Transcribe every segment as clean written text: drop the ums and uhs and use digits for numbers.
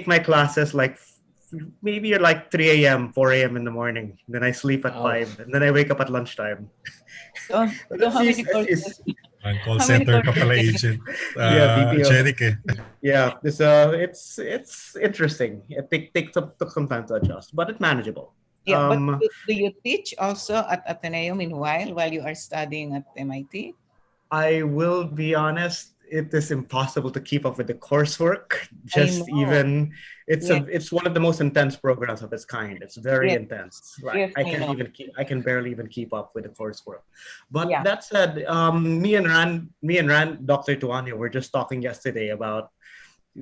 take my classes like maybe at like 3 a.m., 4 a.m. in the morning. Then I sleep at Oh, 5, and then I wake up at lunchtime. So how many courses? Ang call How many center ka courses pala, can you? agent. Yeah, BPO. Jerik eh. Yeah, it's interesting. It took some time to adjust, but it's manageable. Yeah, but do you teach also at Ateneo meanwhile while you are studying at MIT? I will be honest, it is impossible to keep up with the coursework. I Just know. even Yes, it's one of the most intense programs of its kind. It's very yes, intense. Like yes, I know. I can barely even keep up with the coursework. But Yeah. that said, me and Rand, Dr. Tuano were just talking yesterday about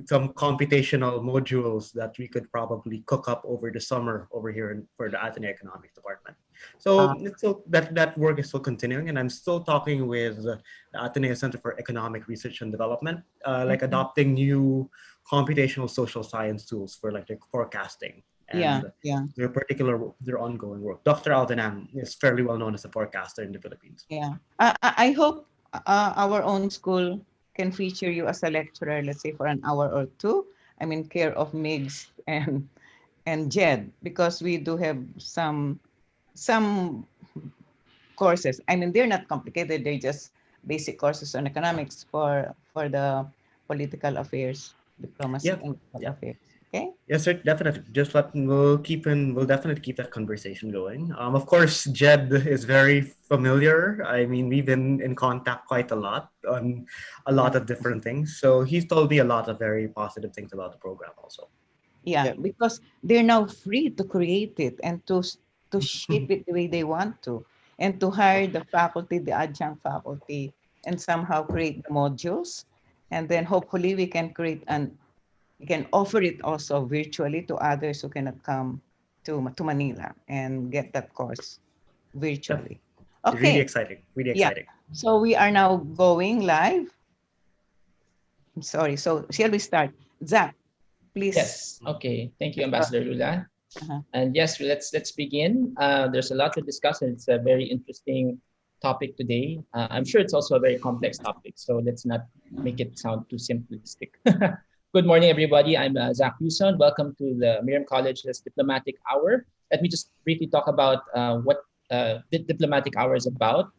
some computational modules that we could probably cook up over the summer over here for the Ateneo Economics Department. So it's still, that work is still continuing, and I'm still talking with the Ateneo Center for Economic Research and Development, like adopting new computational social science tools for like their forecasting Yeah, and yeah, their ongoing work. Dr. Alvinam is fairly well known as a forecaster in the Philippines. yeah. I hope our own school can feature you as a lecturer, let's say for an hour or two. I mean, care of Migs and Jed, because we do have some courses. I mean, they're not complicated. They're just basic courses on economics for the political affairs, diplomacy, Yeah, and political yeah. affairs. Okay. Yes, sir, definitely. We'll definitely keep that conversation going. Of course, Jed is very familiar. I mean, we've been in contact quite a lot on a lot Yeah. of different things. So he's told me a lot of very positive things about the program also. Yeah, yeah. because they're now free to create it and to shape it the way they want to, and to hire the faculty, the adjunct faculty, and somehow create the modules, and then hopefully we can offer it also virtually to others who cannot come to Manila and get that course Yeah, virtually. really Okay, exciting. Really yeah. exciting. So we are now going live. I'm sorry. So shall we start? Zach, please. Yes. Okay. Thank you, Ambassador Lula. Uh-huh. And yes, let's begin. There's a lot to discuss, and it's a very interesting topic today. I'm sure it's also a very complex topic, so let's not make it sound too simplistic. Good morning, everybody. I'm Zak Yuson. Welcome to the Miriam College's Diplomatic Hour. Let me just briefly talk about what the Diplomatic Hour is about.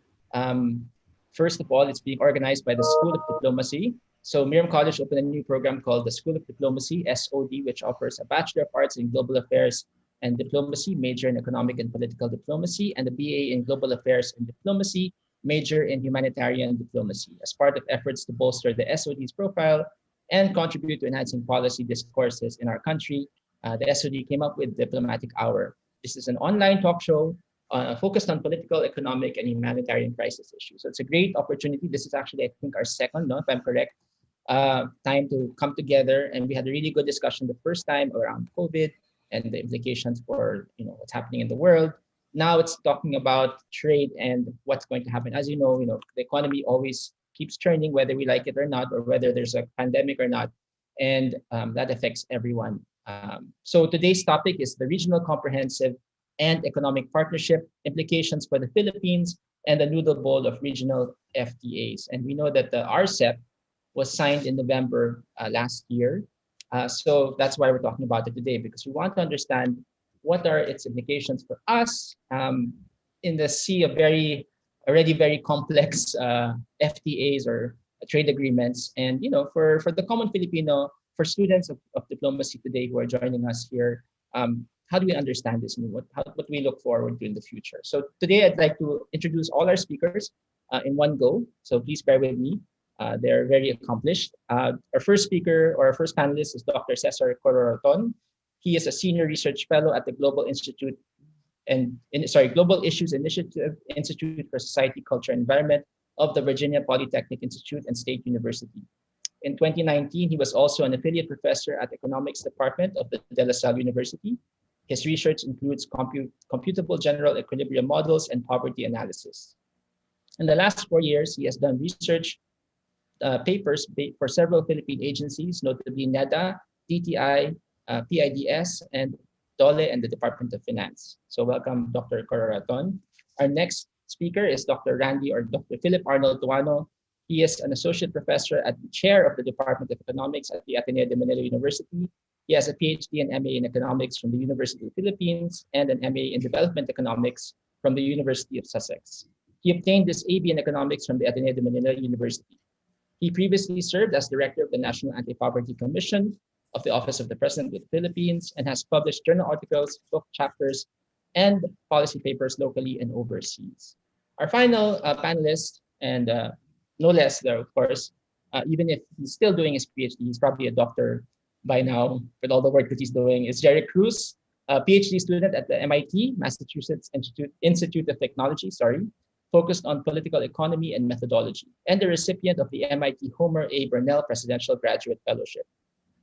First of all, it's being organized by the School of Diplomacy. So Miriam College opened a new program called the School of Diplomacy, SOD, which offers a Bachelor of Arts in Global Affairs and Diplomacy, major in Economic and Political Diplomacy, and a BA in Global Affairs and Diplomacy, major in Humanitarian Diplomacy, as part of efforts to bolster the SOD's profile and contribute to enhancing policy discourses in our country. The SOD came up with Diplomatic Hour. This is an online talk show focused on political, economic, and humanitarian crisis issues. So it's a great opportunity. This is actually, I think, our second, no, if I'm correct, time to come together, and we had a really good discussion the first time around COVID and the implications for what's happening in the world. Now it's talking about trade and what's going to happen. As you know, the economy always keeps churning, whether we like it or not, or whether there's a pandemic or not, and that affects everyone. So today's topic is the regional comprehensive and economic partnership implications for the Philippines and the Noodle Bowl of regional FTAs. And we know that the RCEP was signed in November last year. So that's why we're talking about it today, because we want to understand what are its implications for us in the sea of already very complex FTAs or trade agreements. And for the common Filipino, for students of diplomacy today who are joining us here, how do we understand this and what do we look forward to in the future? So today I'd like to introduce all our speakers in one go. So please bear with me. They're very accomplished. Our first speaker or our first panelist is Dr. Cesar Cororaton. He is a senior research fellow at the Global Global Issues Initiative Institute for Society, Culture, and Environment of the Virginia Polytechnic Institute and State University. In 2019, he was also an affiliate professor at the Economics Department of the De La Salle University. His research includes computable general equilibrium models and poverty analysis. In the last 4 years, he has done research papers for several Philippine agencies, notably NEDA, DTI, PIDS, and DOLE, and the Department of Finance. So welcome, Dr. Cororaton. Our next speaker is Dr. Dr. Philip Arnold Tuano. He is an associate professor at the chair of the Department of Economics at the Ateneo de Manila University. He has a PhD and MA in economics from the University of the Philippines and an MA in development economics from the University of Sussex. He obtained his AB in economics from the Ateneo de Manila University. He previously served as director of the National Anti-Poverty Commission of the Office of the President of the Philippines and has published journal articles, book chapters, and policy papers locally and overseas. Our final panelist, and no less though, of course, even if he's still doing his PhD, he's probably a doctor by now with all the work that he's doing, is Jerik Cruz, a PhD student at the MIT, Massachusetts Institute of Technology, focused on political economy and methodology, and the recipient of the MIT Homer A. Burnell Presidential Graduate Fellowship.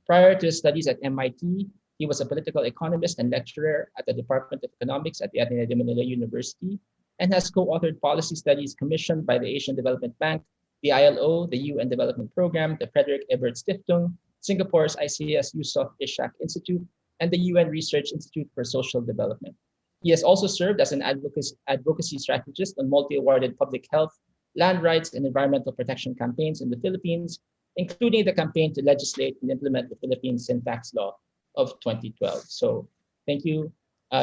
Prior to his studies at MIT, he was a political economist and lecturer at the Department of Economics at the Ateneo de Manila University and has co-authored policy studies commissioned by the Asian Development Bank, the ILO, the UN Development Program, the Frederick Ebert Stiftung, Singapore's ICS Yusof Ishak Institute, and the UN Research Institute for Social Development. He has also served as an advocacy strategist on multi-awarded public health, land rights, and environmental protection campaigns in the Philippines, including the campaign to legislate and implement the Philippine Sin Tax Law of 2012. So thank you,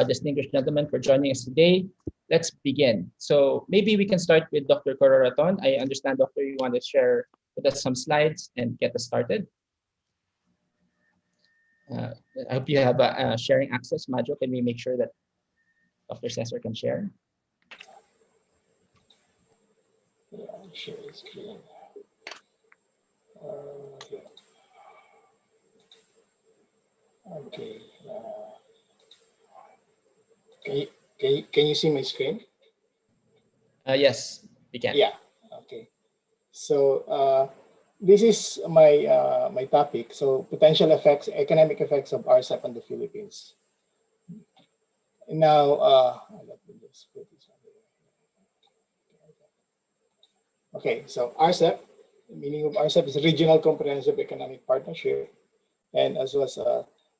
distinguished gentlemen, for joining us today. Let's begin. So maybe we can start with Dr. Cororaton. I understand, Doctor, you want to share with us some slides and get us started. I hope you have sharing access. Majo, can we make sure that Dr. Cesar can share? Yeah, share the screen. Okay. Can you see my screen? Yes, we can. Yeah. Okay. So this is my my topic. So potential effects, economic effects of RCEP on the Philippines. Now, let me just put this on there. Okay. So RCEP, the meaning of RCEP is Regional Comprehensive Economic Partnership, and as was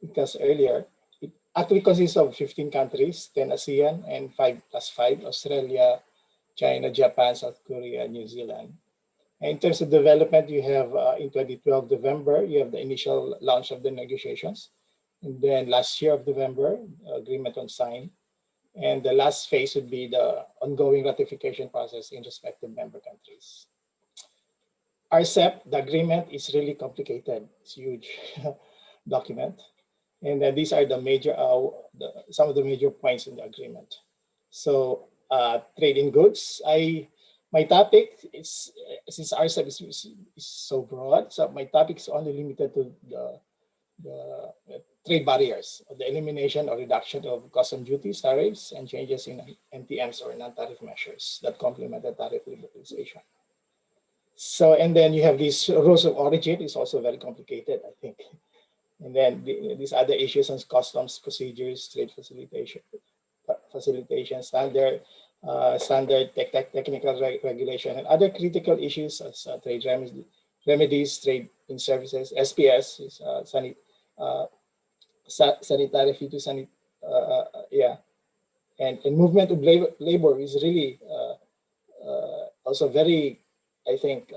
discussed earlier, it actually consists of 15 countries, 10 ASEAN, and 5+5, Australia, China, Japan, South Korea, New Zealand. And in terms of development, you have in 2012 November, you have the initial launch of the negotiations. And then last year of November, agreement on sign. And the last phase would be the ongoing ratification process in respective member countries. RCEP, the agreement is really complicated. It's huge document. And these are the major, some of the major points in the agreement. So trade in goods, my topic is, since RCEP is so broad, so my topic is only limited to the trade barriers, the elimination or reduction of custom duties, tariffs, and changes in NTMs or non-tariff measures that complement the tariff liberalization. So, and then you have these rules of origin, is also very complicated, I think. And then these other issues on customs procedures, trade facilitation, standard technical regulation, and other critical issues as trade remedies, trade in services, SPS is sanitary phytosanitary, and movement of labor is really also very, I think,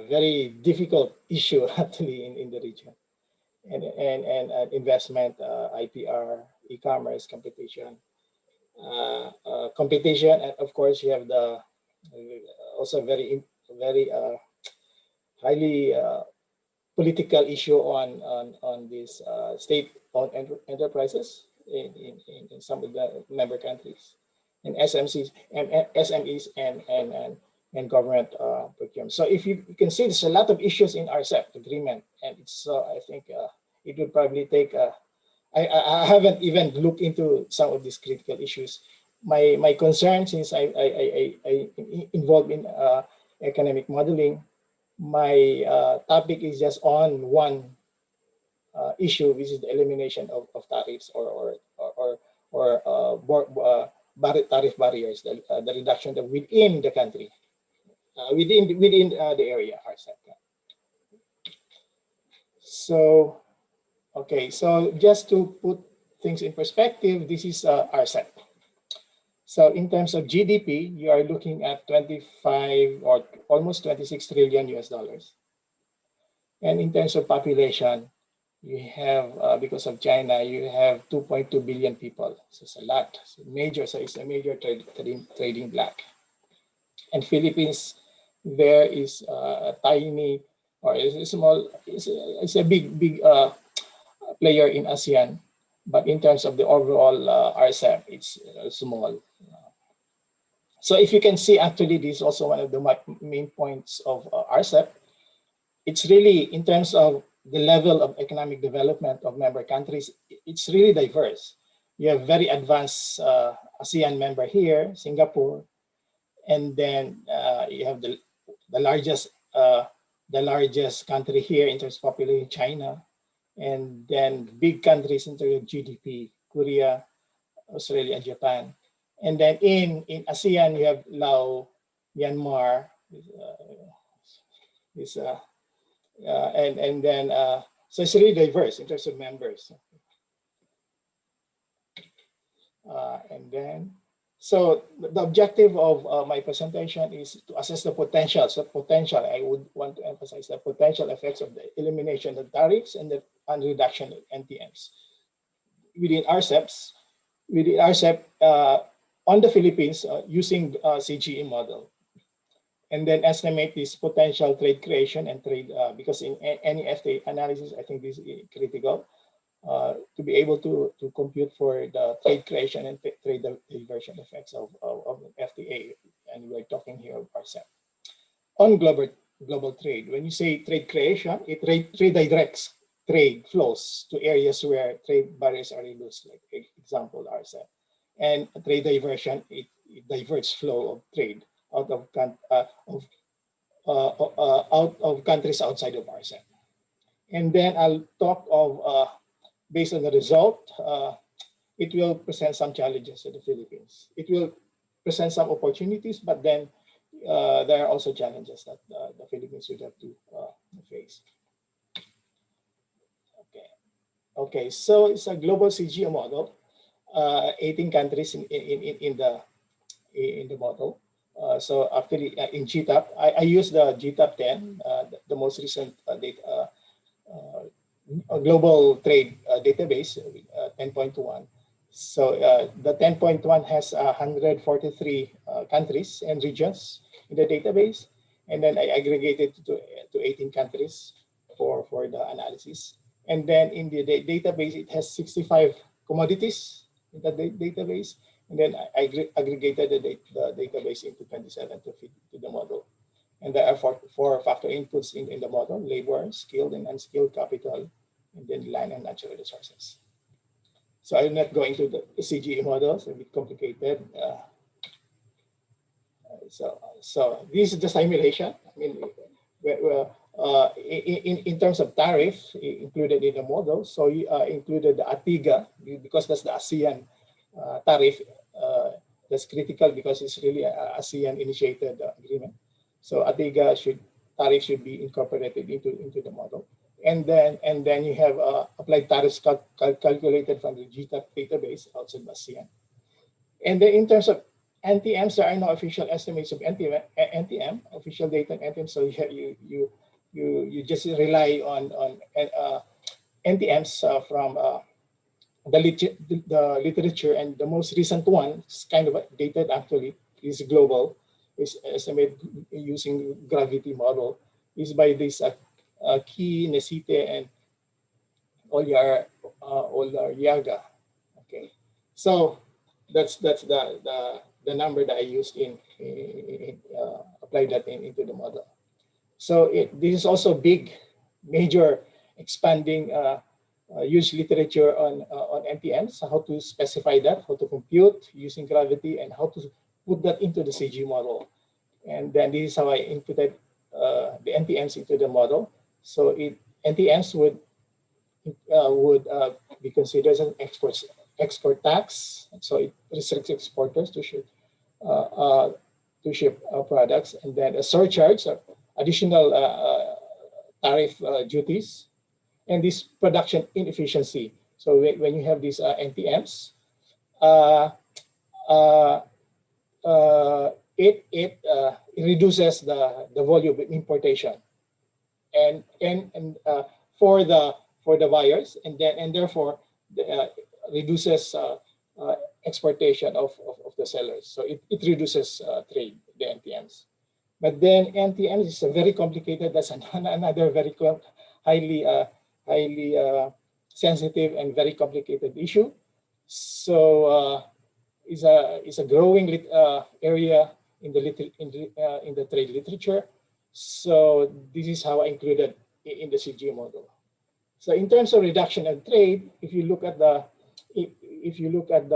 very difficult issue actually in the region, and investment, IPR, e-commerce, competition, and of course you have the also very highly political issue on these state-owned enterprises in some of the member countries, and SMEs and government procurement. So if you can see, there's a lot of issues in RCEP agreement, and it's I think it would probably take. I haven't even looked into some of these critical issues. My concern, since I involved in economic modeling, my topic is just on one issue, which is the elimination of tariffs or tariff barriers, the reduction of within the country, within the area RCEP. So, okay, so just to put things in perspective, this is RCEP. So in terms of GDP, you are looking at 25 or almost 26 trillion US dollars. And in terms of population, you have, because of China, you have 2.2 billion people. So it's a lot. It's a major trading bloc. And Philippines, there is a tiny, or is a small, it's a big player in ASEAN. But in terms of the overall RCEP, it's small. So if you can see, actually, this is also one of the main points of RCEP. It's really, in terms of the level of economic development of member countries, it's really diverse. You have very advanced ASEAN member here, Singapore, and then you have the largest country here in terms of population, China, and then big countries in terms of GDP, Korea, Australia, and Japan. And then in ASEAN, you have Laos, Myanmar, and then so it's really diverse in terms of members. And then, so the objective of my presentation is to assess the potential. So potential, I would want to emphasize the potential effects of the elimination of tariffs and the reduction of NTMs within RCEPs. Within RCEP on the Philippines using CGE model. And then estimate this potential trade creation and trade, because in any FTA analysis, I think this is critical to be able to compute for the trade creation and trade diversion effects of FTA. And we're talking here of RCEP. On global trade, when you say trade creation, it redirects trade flows to areas where trade barriers are reduced, like example RCEP. And trade diversion, it diverts flow of trade out of countries outside of RCEP. And then I'll talk of, based on the result, it will present some challenges to the Philippines. It will present some opportunities, but then there are also challenges that the Philippines would have to face. Okay, so it's a global CGO model. 18 countries in the model. So actually in GTAP, I use the GTAP 10, the most recent data, global trade database, 10.1. So the 10.1 has 143 countries and regions in the database, and then I aggregated to 18 countries for the analysis. And then in the database, it has 65 commodities in the database, and then I aggregated the database into 27 to fit to the model. And there are four factor inputs in the model: labor, skilled and unskilled capital, and then land and natural resources. So I'm not going to the CGE models; a bit complicated. So this is the simulation. I mean, in terms of tariff included in the model, so you included the ATIGA because that's the ASEAN tariff. That's critical because it's really an ASEAN initiated agreement. So ATIGA tariff should be incorporated into the model, and then you have applied tariffs calculated from the GTAP database outside ASEAN. And then in terms of NTMs, there are no official estimates of NTM, official data on NTM. So you just rely on NTMs from the literature, and the most recent one is kind of dated actually, is global, is estimated using gravity model, is by this Key, Nesite, and Olyaga. Okay, so that's the number that I used applied that into the model. So this is also big, major, expanding huge literature on NTMs, how to specify that, how to compute using gravity, and how to put that into the CG model. And then this is how I inputted the NTMs into the model. So NTMs would be considered as an export tax. So it restricts exporters to ship products, and then a surcharge, additional tariff duties, and this production inefficiency. So when you have these NTMs, it reduces the volume of importation. for the buyers, and therefore reduces exportation of the sellers. So it reduces trade, the NTMs. But then NTMs is a very complicated. That's another very highly sensitive and very complicated issue. So is a growing area in the trade literature. So this is how I included in the CG model. So in terms of reduction of trade, if you look at the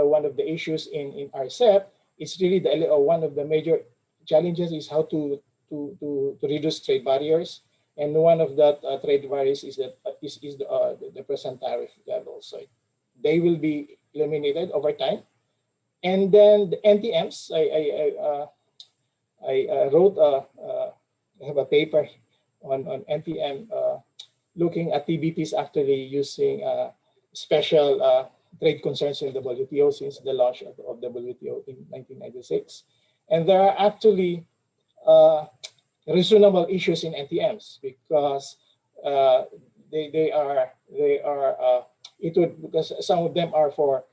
one of the issues in RCEP, it's really one of the major challenges is how to reduce trade barriers, and one of that trade barriers is the present tariff level. So they will be eliminated over time. And then the NTMs, I wrote I have a paper on NTM looking at TBTs actually using special trade concerns in the WTO since the launch of WTO in 1996. And there are actually reasonable issues in NTMs because because some of them are for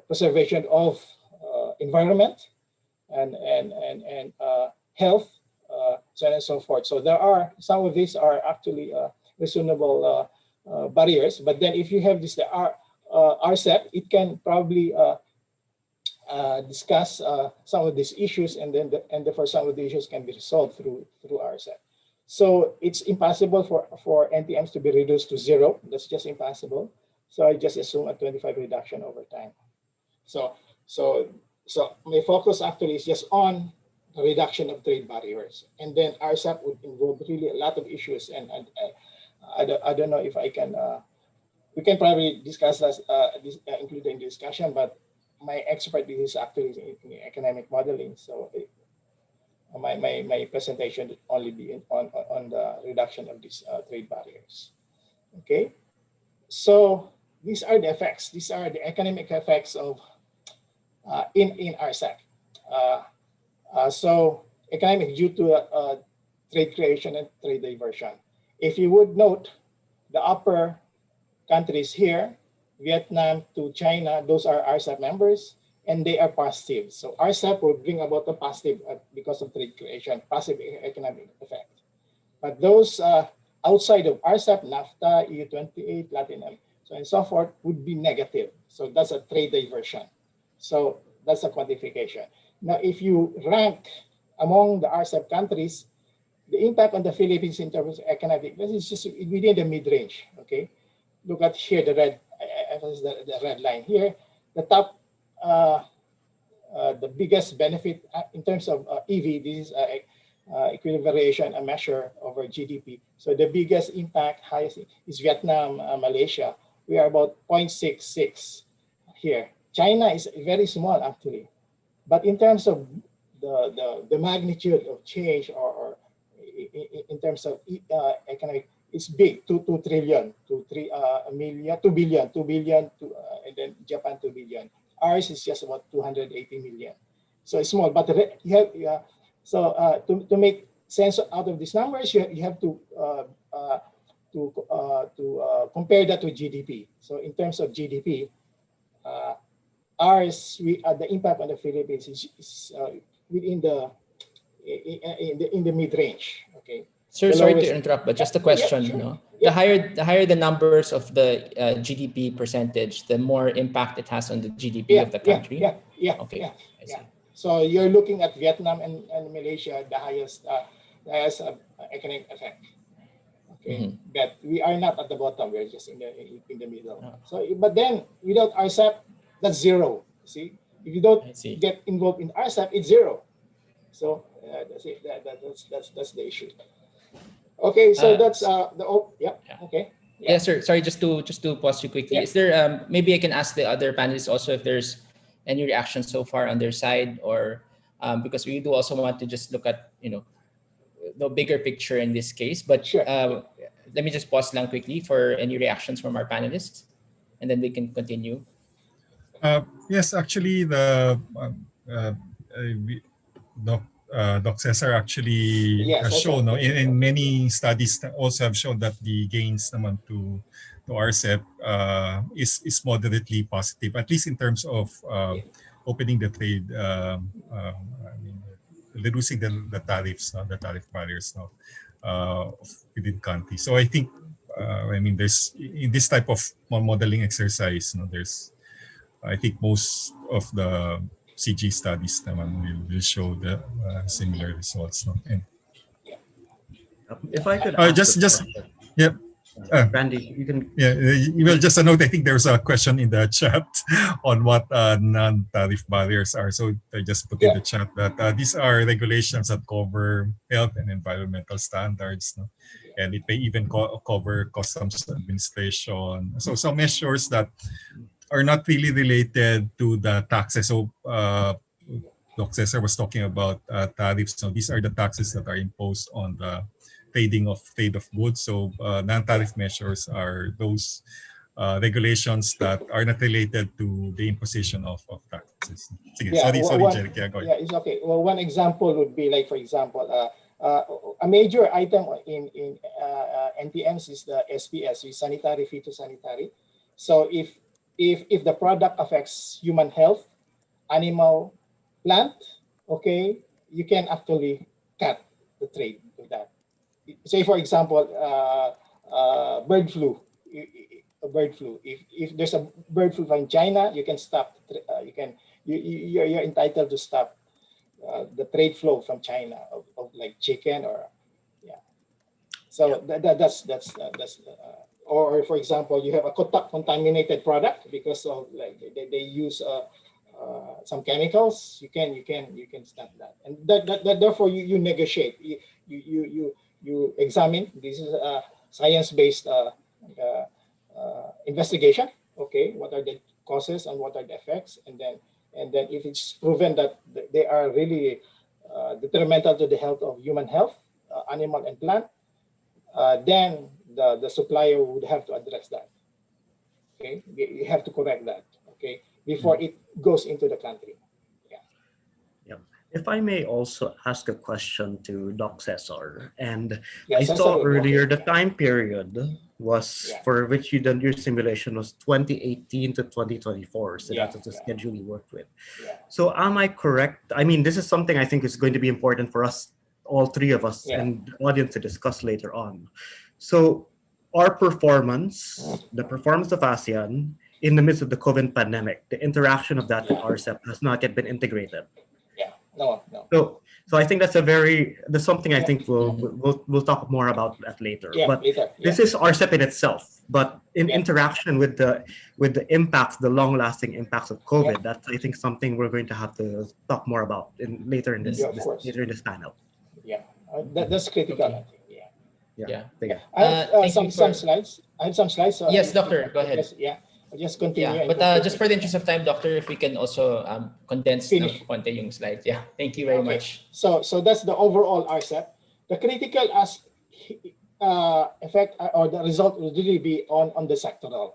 preservation of environment and health, so on and so forth. So there are some of these are actually reasonable barriers. But then if you have this RCEP, it can probably discuss some of these issues, and therefore some of the issues can be resolved through RCEP. So it's impossible for NTMs to be reduced to zero. That's just impossible. So I just assume a 25 reduction over time. So my focus actually is just on the reduction of trade barriers, and then RCEP would involve really a lot of issues. And I don't know if I can. We can probably discuss this, include in the discussion, but my expertise is actually in economic modeling. So my presentation would only be on the reduction of these trade barriers. Okay, so these are the effects. These are the economic effects of in RCEP. So economic due to trade creation and trade diversion. If you would note the upper countries here, Vietnam to China, those are RCEP members, and they are positive. So RCEP will bring about a positive because of trade creation, positive economic effect. But those outside of RCEP, NAFTA, EU28, Latin America, so and so forth, would be negative. So that's a trade diversion. So that's a quantification. Now, if you rank among the RCEP countries, the impact on the Philippines in terms of economic, this is just within the mid-range, okay? Look at here, the red, the red line here. The top, the biggest benefit in terms of EV, this is equilibrium variation, a measure over GDP. So the biggest impact, highest, is Vietnam, Malaysia. We are about 0.66 here. China is very small, actually. But in terms of the magnitude of change, or in terms of economic, it's big, 2 trillion, 2 billion, and then Japan 2 billion. Ours is just about 280 million. So it's small, but you have, to make sense out of these numbers, you have to compare that with GDP. So in terms of GDP, ours, the impact on the Philippines is within the mid-range. Okay. Sir, sorry to interrupt, but just a question. Yeah, sure. No? Yeah. The higher the numbers of the GDP percentage, the more impact it has on the GDP of the country. Yeah. Okay. Yeah. I see. So you're looking at Vietnam and Malaysia, the highest economic effect. Okay, Mm-hmm. but we are not at the bottom. We're just in the middle. Oh. So, but then without RCEP, that's zero. See, if you don't get involved in RCEP, it's zero. So that's it. That's the issue. Okay, so that's okay. Yeah, sir. Sorry, just to pause you quickly. Yeah. Is there maybe I can ask the other panelists also if there's any reaction so far on their side, or because we do also want to just look at the bigger picture in this case. But sure. Let me just pause lang quickly for any reactions from our panelists, and then we can continue. Yes, actually, the Doc Cesar actually Yes, has I shown, saw. no, in many studies also have shown that the gains naman to RCEP is moderately positive, at least in terms of opening the trade. I mean, reducing the tariffs, no, the tariff barriers, no, within countries. So I think, I mean, there's in this type of modeling exercise, no, there's, I think most of the CG studies naman will show the similar results. No? And, If I could ask just, a question. yeah. Randy, you can. Yeah, well, just a note, I think there's a question in the chat on what non-tariff barriers are. So I just put in the chat that these are regulations that cover health and environmental standards. No? And it may even cover customs administration. So some measures that are not really related to the taxes. So Doc Cesar was talking about tariffs. So these are the taxes that are imposed on the trade of goods. So non-tariff measures are those regulations that are not related to the imposition of taxes. Sige, sorry, Jerik. Yeah, go ahead. Yeah, it's okay. Well, one example would be like, for example, a major item in NTMs is the SPS, is sanitary phytosanitary. So if the product affects human health, animal, plant, okay, you can actually cut the trade with that. Say, for example, bird flu. If there's a bird flu in China, you can stop. You're entitled to stop the trade flow from China of like chicken or So or for example, you have a contaminated product because of like they use some chemicals. You can stop that, and that therefore you negotiate. You examine. This is a science-based investigation. Okay, what are the causes and what are the effects, and then if it's proven that they are really detrimental to the health of human health, animal and plant, then the supplier would have to address that. Okay, you have to correct that. Okay, before it goes into the country. Yeah. If I may also ask a question to Doc Cesar, and Yeah, I saw Cesar, earlier okay. the time period was for which you done your simulation was 2018 to 2024. So that's the schedule you worked with. Yeah. So am I correct? I mean, this is something I think is going to be important for us, all three of us, and the audience to discuss later on. So our performance, the performance of ASEAN in the midst of the COVID pandemic, the interaction of that with RCEP has not yet been integrated. No. So I think that's something I think we'll talk more about that later. But this is RCEP in itself. But in interaction with the impacts, the long-lasting impacts of COVID, that's I think something we're going to have to talk more about later in this panel. Yeah, that's critical. Okay. I think. Yeah. I have some slides. I have some slides. So yes, Doctor, go ahead. I'll just continue. Yeah, but just for the interest of time, Doctor, if we can also condense ng konti yung slides. Yeah, thank you very much. So that's the overall RCEP. The critical effect or the result will really be on the sectoral.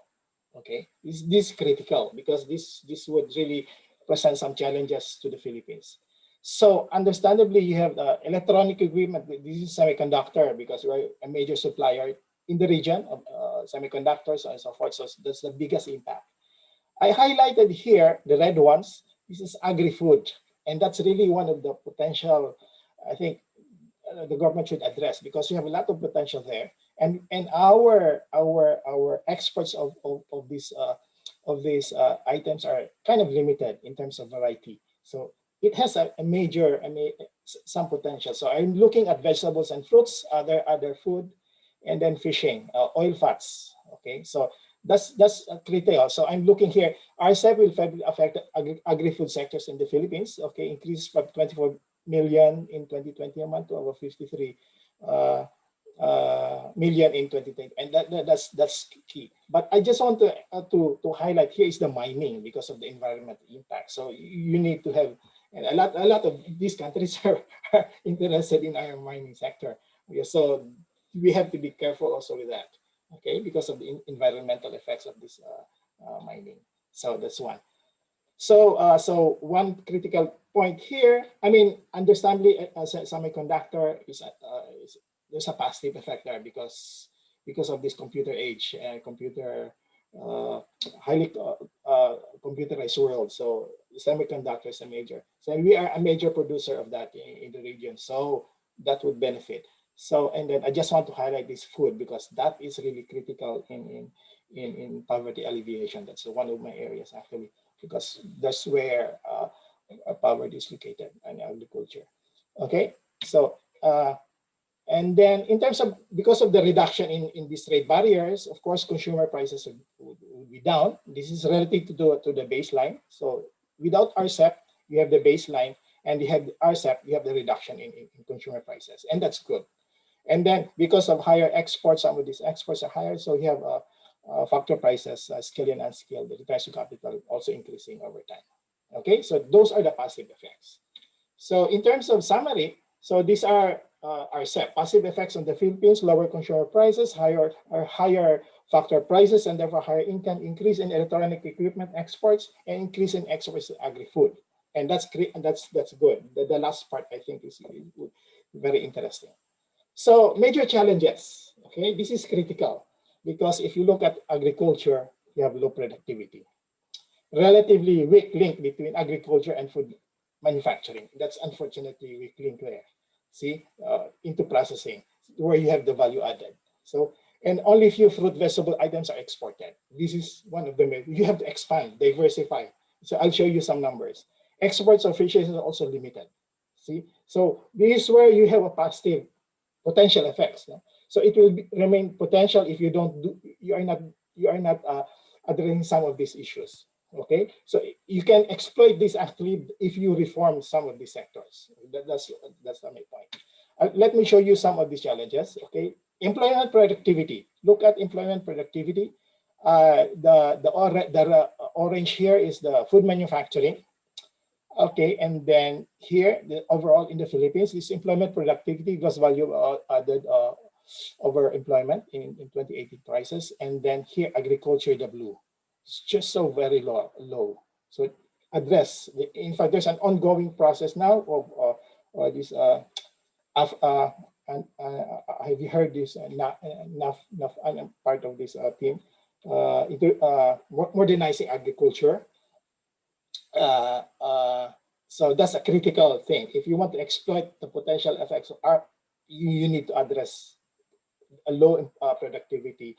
Okay, this is critical because this would really present some challenges to the Philippines. So understandably, you have the electronic equipment. This is semiconductor because we're a major supplier in the region of semiconductors and so forth. So that's the biggest impact. I highlighted here the red ones. This is agri-food, and that's really one of the potential. I think the government should address because you have a lot of potential there, and our experts of these items are kind of limited in terms of variety. So it has a major, some potential. So I'm looking at vegetables and fruits, other food, and then fishing, oil fats. Okay, so that's critical. So I'm looking here. RCEP will affect agri-food sectors in the Philippines. Okay, increase from 24 million in 2021 to over 53 million in 2020, and that's key. But I just want to highlight here is the mining because of the environmental impact. So you need to have. And a lot of these countries are interested in our mining sector. So we have to be careful also with that, okay, because of the environmental effects of this mining. So that's one. So one critical point here, I mean, understandably, as a semiconductor there's a positive effect there because of this computer age and computer highly computerized world. So semiconductors are major. So we are a major producer of that in the region. So that would benefit. So, and then I just want to highlight this food because that is really critical in poverty alleviation. That's one of my areas actually, because that's where poverty is located in agriculture. Okay, so and then in terms of, because of the reduction in these trade barriers, of course, consumer prices would be down. This is relative to the baseline. So without RCEP, you have the baseline, and you have RCEP, you have the reduction in consumer prices, and that's good. And then because of higher exports, some of these exports are higher, so you have factor prices, skilled and unskilled, the returns to capital also increasing over time. Okay, so those are the positive effects. So in terms of summary, so these are RCEP, positive effects on the Philippines: lower consumer prices, higher factor prices, and therefore higher income, increase in electronic equipment exports, and increase in exports to agri-food. And that's great, and that's good. The last part I think is very interesting. So major challenges, okay, this is critical because if you look at agriculture, you have low productivity. Relatively weak link between agriculture and food manufacturing. That's unfortunately weak link there. See, into processing, where you have the value added. So, and only few fruit vegetable items are exported. This is one of them. You have to expand, diversify. So I'll show you some numbers. Exports of fishes are also limited. See, so this is where you have a positive potential effects. No? So it will remain potential if you are not addressing some of these issues. Okay, so you can exploit this actually if you reform some of these sectors. That's my point. Let me show you some of these challenges. Okay, employment productivity. Look at employment productivity. The orange here is the food manufacturing. Okay, and then here, the overall in the Philippines, this employment productivity, gross value added over employment in 2018 prices, and then here agriculture, the blue, it's just so very low. So address. In fact, there's an ongoing process now of this. Have you heard this? I'm part of this team. Modernizing agriculture. So that's a critical thing. If you want to exploit the potential effects of art, you need to address a low productivity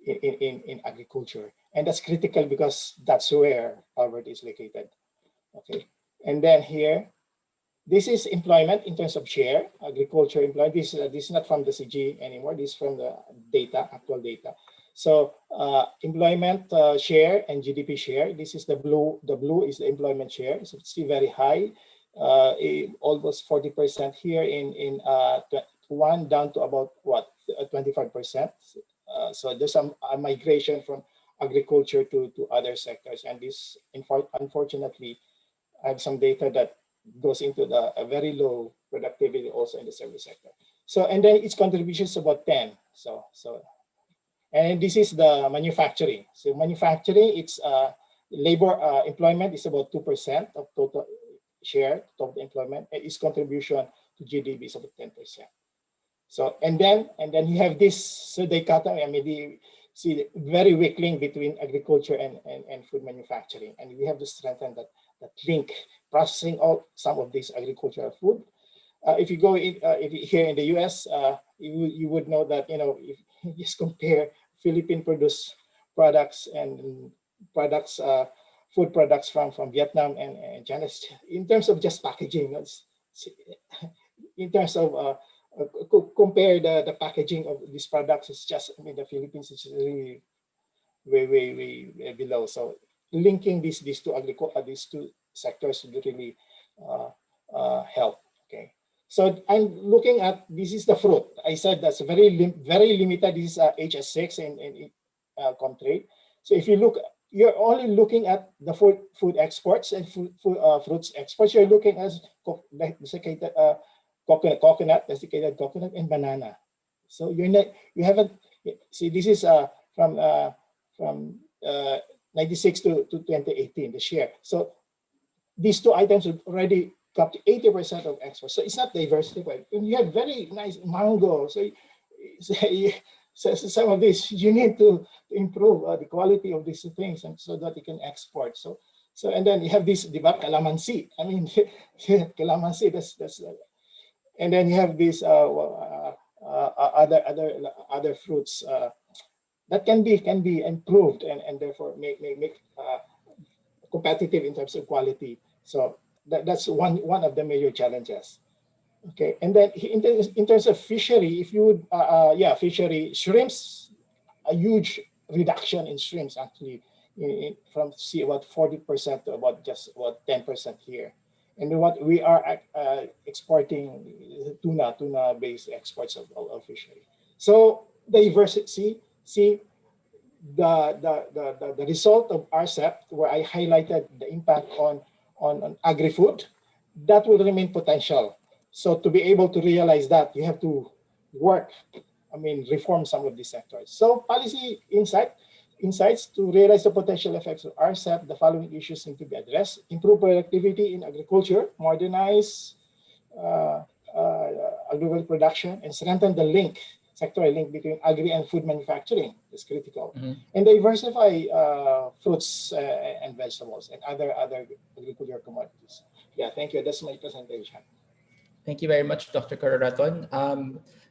in agriculture. And that's critical because that's where poverty is located. Okay. And then here, this is employment in terms of share, agriculture employment. This is not from the CG anymore. This is from the data, actual data. So employment share and GDP share. This is the blue. The blue is the employment share. So it's still very high, almost 40% here in one down to about what 25%. So there's some migration from agriculture to other sectors, and this unfortunately I have some data that goes into the very low productivity also in the service sector. So and then its contribution is about 10. And this is the manufacturing. So manufacturing, it's labor employment is about 2% of total share, total employment, and its contribution to GDP is about 10%. So and then you have this, so they cut out, I mean, see very weak link between agriculture and food manufacturing, and we have to strengthen that link, processing all some of this agricultural food. If you go in, here in the U.S., you would know that, you know, if you just compare Philippine produced products and products, food products from Vietnam and China, in terms of just packaging, in terms of compare the packaging of these products, it's just, I mean, the Philippines is really way below. So linking these two sectors would really help. Okay. So I'm looking at, this is the fruit. I said that's very limited. This is HS6 in Comtrade. So if you look, you're only looking at the food exports and fruits exports. You're looking at desiccated coconut, desiccated coconut, and banana. So you haven't, see, this is from 96 to 2018, the share. So these two items would already up to 80% of exports. So it's not diversified. And you have very nice mango. So some of this, you need to improve the quality of these things and so that you can export. So and then you have this, diba, calamansi. I mean, calamansi, that's and then you have these other fruits that can be improved and therefore make competitive in terms of quality. So that's one of the major challenges. Okay, and then in terms of fishery, if you would, fishery, shrimps, a huge reduction in shrimps actually, from about 40% to about 10% here. And what we are exporting tuna-based exports of fishery. So diversity, see the result of RCEP, where I highlighted the impact on agri-food, that will remain potential. So to be able to realize that, you have to reform some of these sectors. So policy insights to realize the potential effects of RCEP, the following issues need to be addressed: improve productivity in agriculture, modernize agricultural production, and strengthen the sectoral link between agri and food manufacturing is critical. And diversify fruits and vegetables and other agricultural commodities. Yeah, thank you. That's my presentation. Thank you very much, Dr. Cororaton.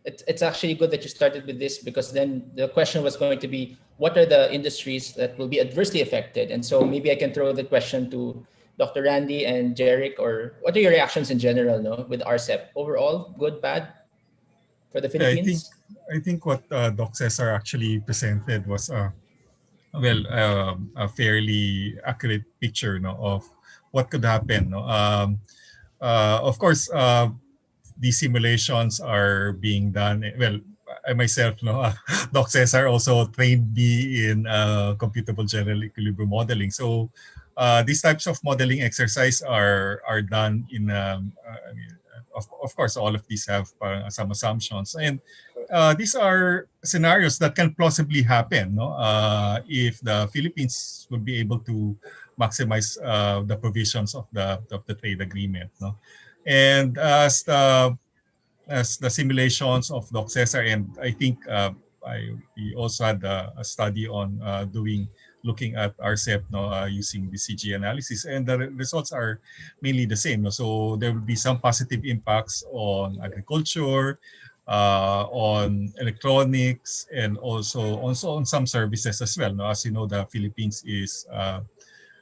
It's actually good that you started with this, because then the question was going to be, what are the industries that will be adversely affected? And so maybe I can throw the question to Dr. Randy and Jerik, or what are your reactions in general, with RCEP? Overall, good, bad for the Philippines? I think what Doc Cesar actually presented was a fairly accurate picture of what could happen. Of course, these simulations are being done. Well, I myself, Doc Cesar also trained me in computable general equilibrium modeling. So these types of modeling exercise are done in. Of course, all of these have some assumptions, and these are scenarios that can plausibly happen. If the Philippines will be able to maximize the provisions of the trade agreement. And as the simulations of Doc Cesar, and I think we also had a study on looking at RCEP using the CG analysis, and the results are mainly the same. So there will be some positive impacts on agriculture, on electronics, and also on some services as well. As you know, the Philippines is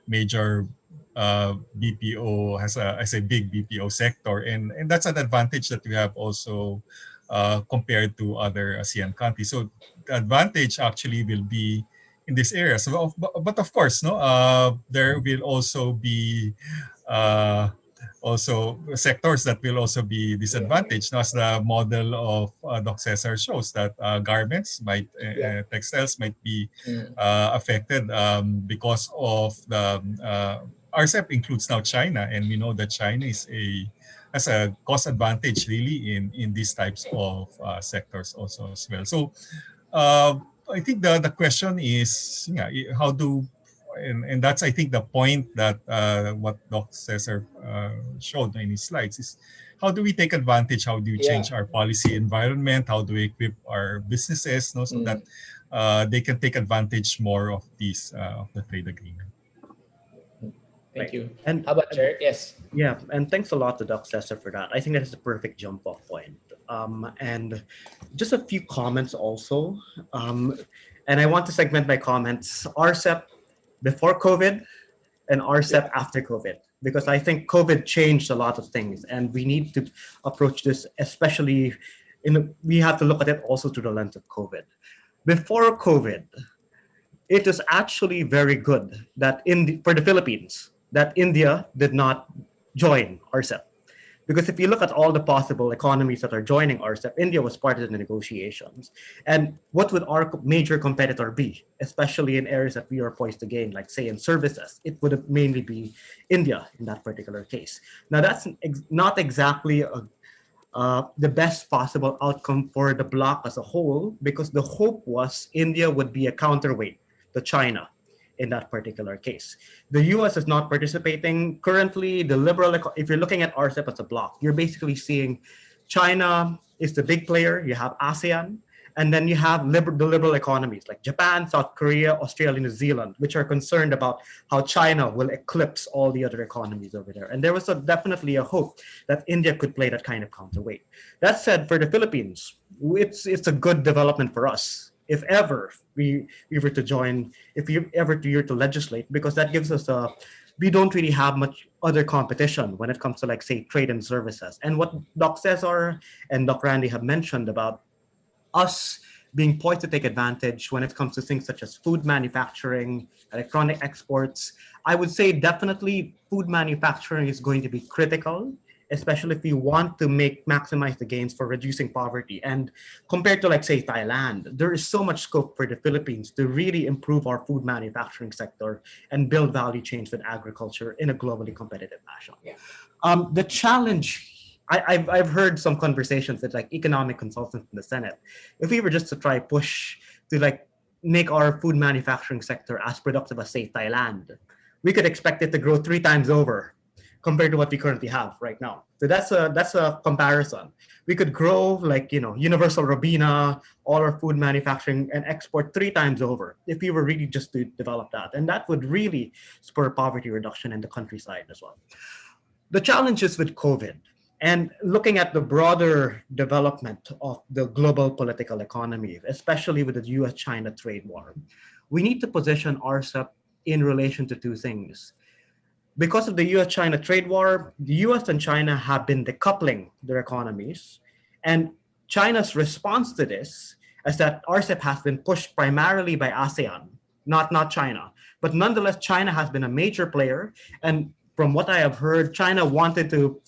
major BPO, has a big BPO sector, and that's an advantage that we have also compared to other ASEAN countries. So the advantage actually will be in this area. So, but of course, there will also be also sectors that will also be disadvantaged. As the model of Doc Cesar shows, that garments textiles might be affected because of the RCEP includes now China, and we know that China has a cost advantage really in these types of sectors also as well. So I think the question is, how do, and that's I think the point that what Doc Cesar showed in his slides is, how do we take advantage? How do we change our policy environment? How do we equip our businesses so that they can take advantage more of these of the trade agreement? Thank you. And how about Jerik? Yes. Yeah, and thanks a lot to Doc Cesar for that. I think that is a perfect jump-off point. And just a few comments also. And I want to segment my comments: RCEP before COVID and RCEP after COVID, because I think COVID changed a lot of things, and we need to approach this, especially we have to look at it also through the lens of COVID. Before COVID, it is actually very good that for the Philippines, that India did not join RCEP. Because if you look at all the possible economies that are joining RCEP, India was part of the negotiations. And what would our major competitor be, especially in areas that we are poised to gain, like say in services? It would mainly be India in that particular case. Now that's not exactly the best possible outcome for the bloc as a whole, because the hope was India would be a counterweight to China in that particular case. The US is not participating currently. If you're looking at RCEP as a block, you're basically seeing China is the big player. You have ASEAN, and then you have the liberal economies like Japan, South Korea, Australia, New Zealand, which are concerned about how China will eclipse all the other economies over there. And there was definitely a hope that India could play that kind of counterweight. That said, for the Philippines, it's a good development for us. If ever we were to join, if we ever to legislate, because that gives us we don't really have much other competition when it comes to, like, say, trade and services. And what Doc Cesar and Doc Randy have mentioned about us being poised to take advantage when it comes to things such as food manufacturing, electronic exports, I would say definitely food manufacturing is going to be critical, especially if we want to maximize the gains for reducing poverty. And compared to, like, say, Thailand, there is so much scope for the Philippines to really improve our food manufacturing sector and build value chains with agriculture in a globally competitive fashion. Yeah. The challenge, I've heard some conversations with, like, economic consultants in the Senate. If we were just to try push to, like, make our food manufacturing sector as productive as, say, Thailand, we could expect it to grow 3 times over compared to what we currently have right now. So that's a comparison. We could grow, like, Universal Robina, all our food manufacturing and export 3 times over if we were really just to develop that. And that would really spur poverty reduction in the countryside as well. The challenge is with COVID and looking at the broader development of the global political economy, especially with the US-China trade war. We need to position RCEP in relation to 2 things. Because of the US-China trade war, the US and China have been decoupling their economies. And China's response to this is that RCEP has been pushed primarily by ASEAN, not China. But nonetheless, China has been a major player. And from what I have heard, China wanted to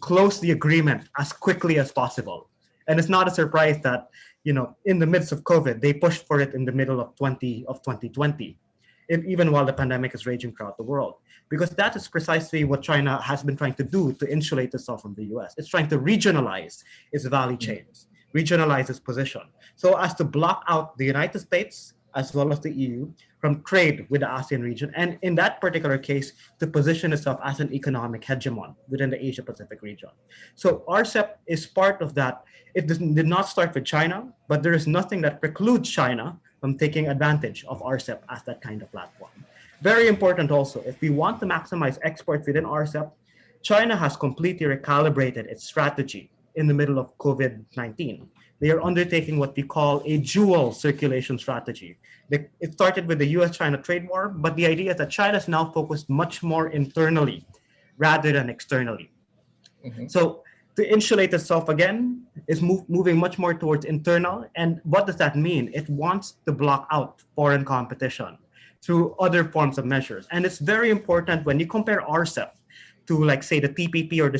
close the agreement as quickly as possible. And it's not a surprise that, in the midst of COVID, they pushed for it in the middle of 2020. Even while the pandemic is raging throughout the world. Because that is precisely what China has been trying to do to insulate itself from the US. It's trying to regionalize its value chains, regionalize its position, so as to block out the United States as well as the EU from trade with the ASEAN region, and in that particular case, to position itself as an economic hegemon within the Asia-Pacific region. So RCEP is part of that. It did not start with China, but there is nothing that precludes China from taking advantage of RCEP as that kind of platform. Very important also, if we want to maximize exports within RCEP, China has completely recalibrated its strategy in the middle of COVID-19. They are undertaking what we call a dual circulation strategy. It started with the US-China trade war, but the idea is that China is now focused much more internally rather than externally. Mm-hmm. So to insulate itself again is moving much more towards internal. And what does that mean? It wants to block out foreign competition through other forms of measures. And it's very important when you compare RCEP to, like, say, the TPP or the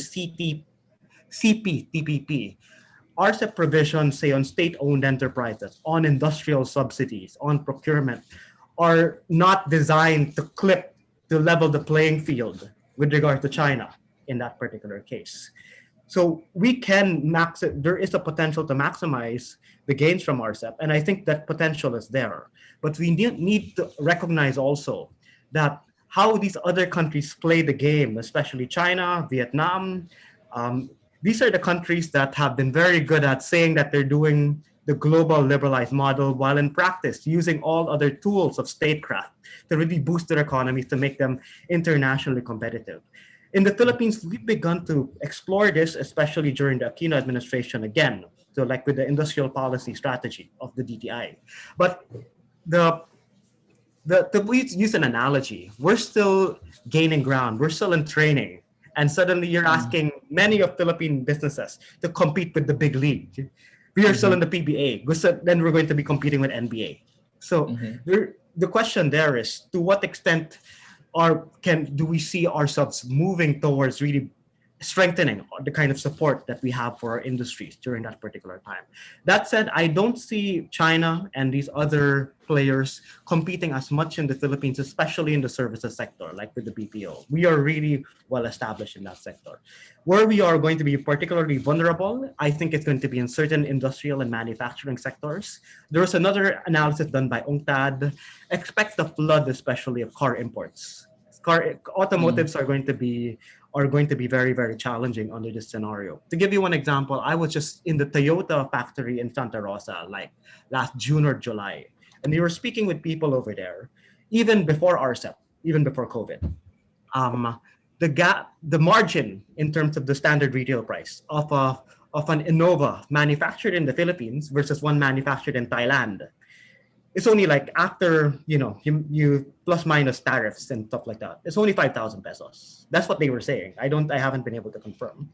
CPTPP. RCEP provisions, say, on state-owned enterprises, on industrial subsidies, on procurement, are not designed to level the playing field with regard to China in that particular case. So we can there is a potential to maximize the gains from RCEP, and I think that potential is there. But we need to recognize also that how these other countries play the game, especially China, Vietnam, these are the countries that have been very good at saying that they're doing the global liberalized model, while in practice using all other tools of statecraft to really boost their economies to make them internationally competitive. In the Philippines, we've begun to explore this, especially during the Aquino administration again, so like with the industrial policy strategy of the DTI. But to use an analogy, we're still gaining ground, we're still in training, and suddenly you're asking many of Philippine businesses to compete with the big league. We are still in the PBA, then we're going to be competing with NBA. So the question there is, to what extent do we see ourselves moving towards really strengthening the kind of support that we have for our industries during that particular time. That said, I don't see China and these other players competing as much in the Philippines, especially in the services sector, like with the BPO. We are really well established in that sector. Where we are going to be particularly vulnerable, I think it's going to be in certain industrial and manufacturing sectors. There was another analysis done by UNCTAD. Expect a flood, especially of car imports. Automotives are going to be very, very challenging under this scenario. To give you one example, I was just in the Toyota factory in Santa Rosa, like last June or July, and we were speaking with people over there, even before RCEP, even before COVID. The margin in terms of the standard retail price of an Innova manufactured in the Philippines versus one manufactured in Thailand, it's only like after you plus minus tariffs and stuff like that, it's only 5,000 pesos. That's what they were saying. I haven't been able to confirm.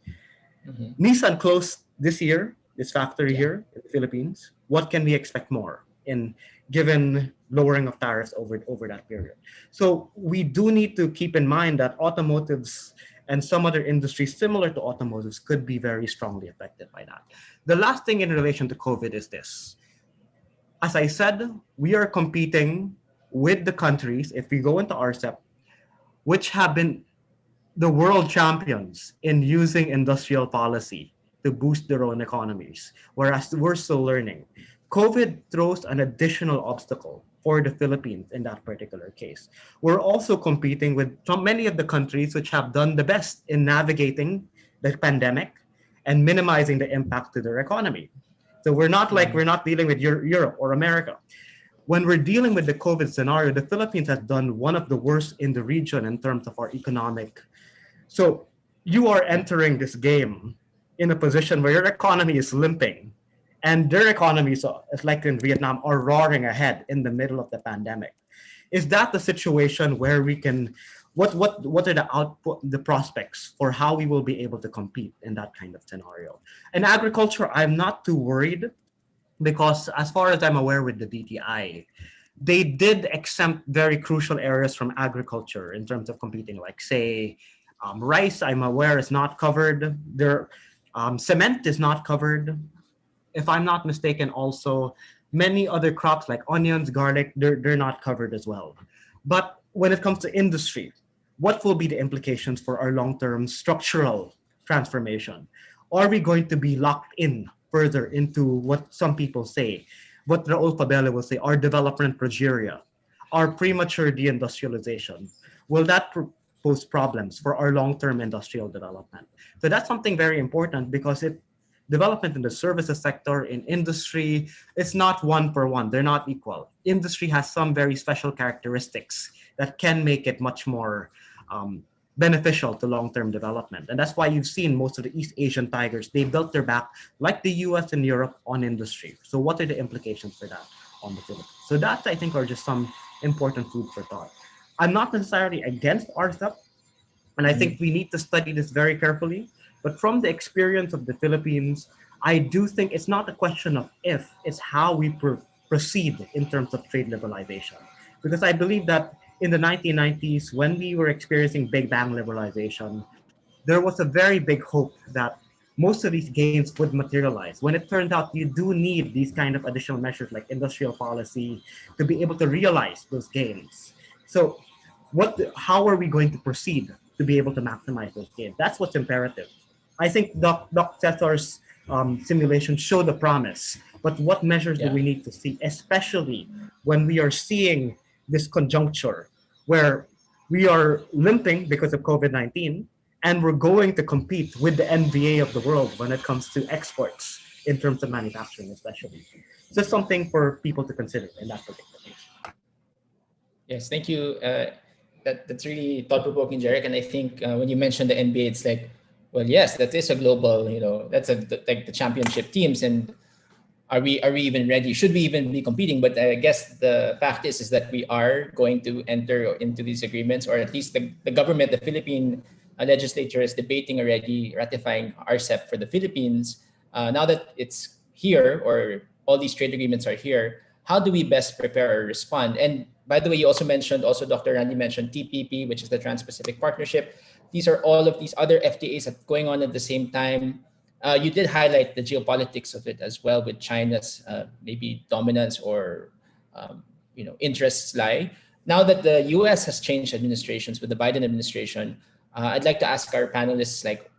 Nissan closed this factory here in the Philippines. What can we expect more in given lowering of tariffs over that period? So we do need to keep in mind that automotives and some other industries similar to automotives could be very strongly affected by that. The last thing in relation to COVID is this. As I said, we are competing with the countries, if we go into RCEP, which have been the world champions in using industrial policy to boost their own economies, whereas we're still learning. COVID throws an additional obstacle for the Philippines in that particular case. We're also competing with many of the countries which have done the best in navigating the pandemic and minimizing the impact to their economy. So we're not dealing with Europe or America. When we're dealing with the COVID scenario, the Philippines has done one of the worst in the region in terms of our economic. So you are entering this game in a position where your economy is limping and their economies, like in Vietnam, are roaring ahead in the middle of the pandemic. Is that the situation where we can, what are the prospects for how we will be able to compete in that kind of scenario? In agriculture, I'm not too worried because as far as I'm aware with the DTI, they did exempt very crucial areas from agriculture in terms of competing, like say, rice, I'm aware is not covered. Cement is not covered. If I'm not mistaken, also many other crops like onions, garlic, they're not covered as well. But when it comes to industry, what will be the implications for our long-term structural transformation? Are we going to be locked in further into what some people say, what Raul Fabella will say, our development progeria, our premature deindustrialization? Will that pose problems for our long-term industrial development? So that's something very important because development in the services sector, in industry, it's not one for one. They're not equal. Industry has some very special characteristics that can make it much more beneficial to long-term development. And that's why you've seen most of the East Asian tigers, they built their back, like the US and Europe, on industry. So what are the implications for that on the Philippines? So that, I think, are just some important food for thought. I'm not necessarily against RCEP, and I think we need to study this very carefully. But from the experience of the Philippines, I do think it's not a question of if, it's how we proceed in terms of trade liberalization. Because I believe that in the 1990s, when we were experiencing Big Bang liberalization, there was a very big hope that most of these gains would materialize. When it turned out you do need these kind of additional measures like industrial policy to be able to realize those gains. So how are we going to proceed to be able to maximize those gains? That's what's imperative. I think Doc Cesar's simulation showed the promise, but what measures do we need to see, especially when we are seeing this conjuncture where we are limping because of COVID-19 and we're going to compete with the NVA of the world when it comes to exports in terms of manufacturing especially. So something for people to consider in that particular case. Yes, thank you. That's really thought-provoking, Jerik. And I think when you mentioned the NBA, it's like, well, yes, that is a global, that's like the championship teams. And are we even ready? Should we even be competing? But I guess the fact is that we are going to enter into these agreements, or at least the government, the Philippine legislature is debating already, ratifying RCEP for the Philippines. Now that it's here, or all these trade agreements are here, how do we best prepare or respond? And by the way, you also mentioned, also Dr. Randy mentioned TPP, which is the Trans-Pacific Partnership. These are all of these other FTAs that are going on at the same time. You did highlight the geopolitics of it as well, with China's maybe dominance or interests lie. Now that the U.S. has changed administrations with the Biden administration, I'd like to ask our panelists, like,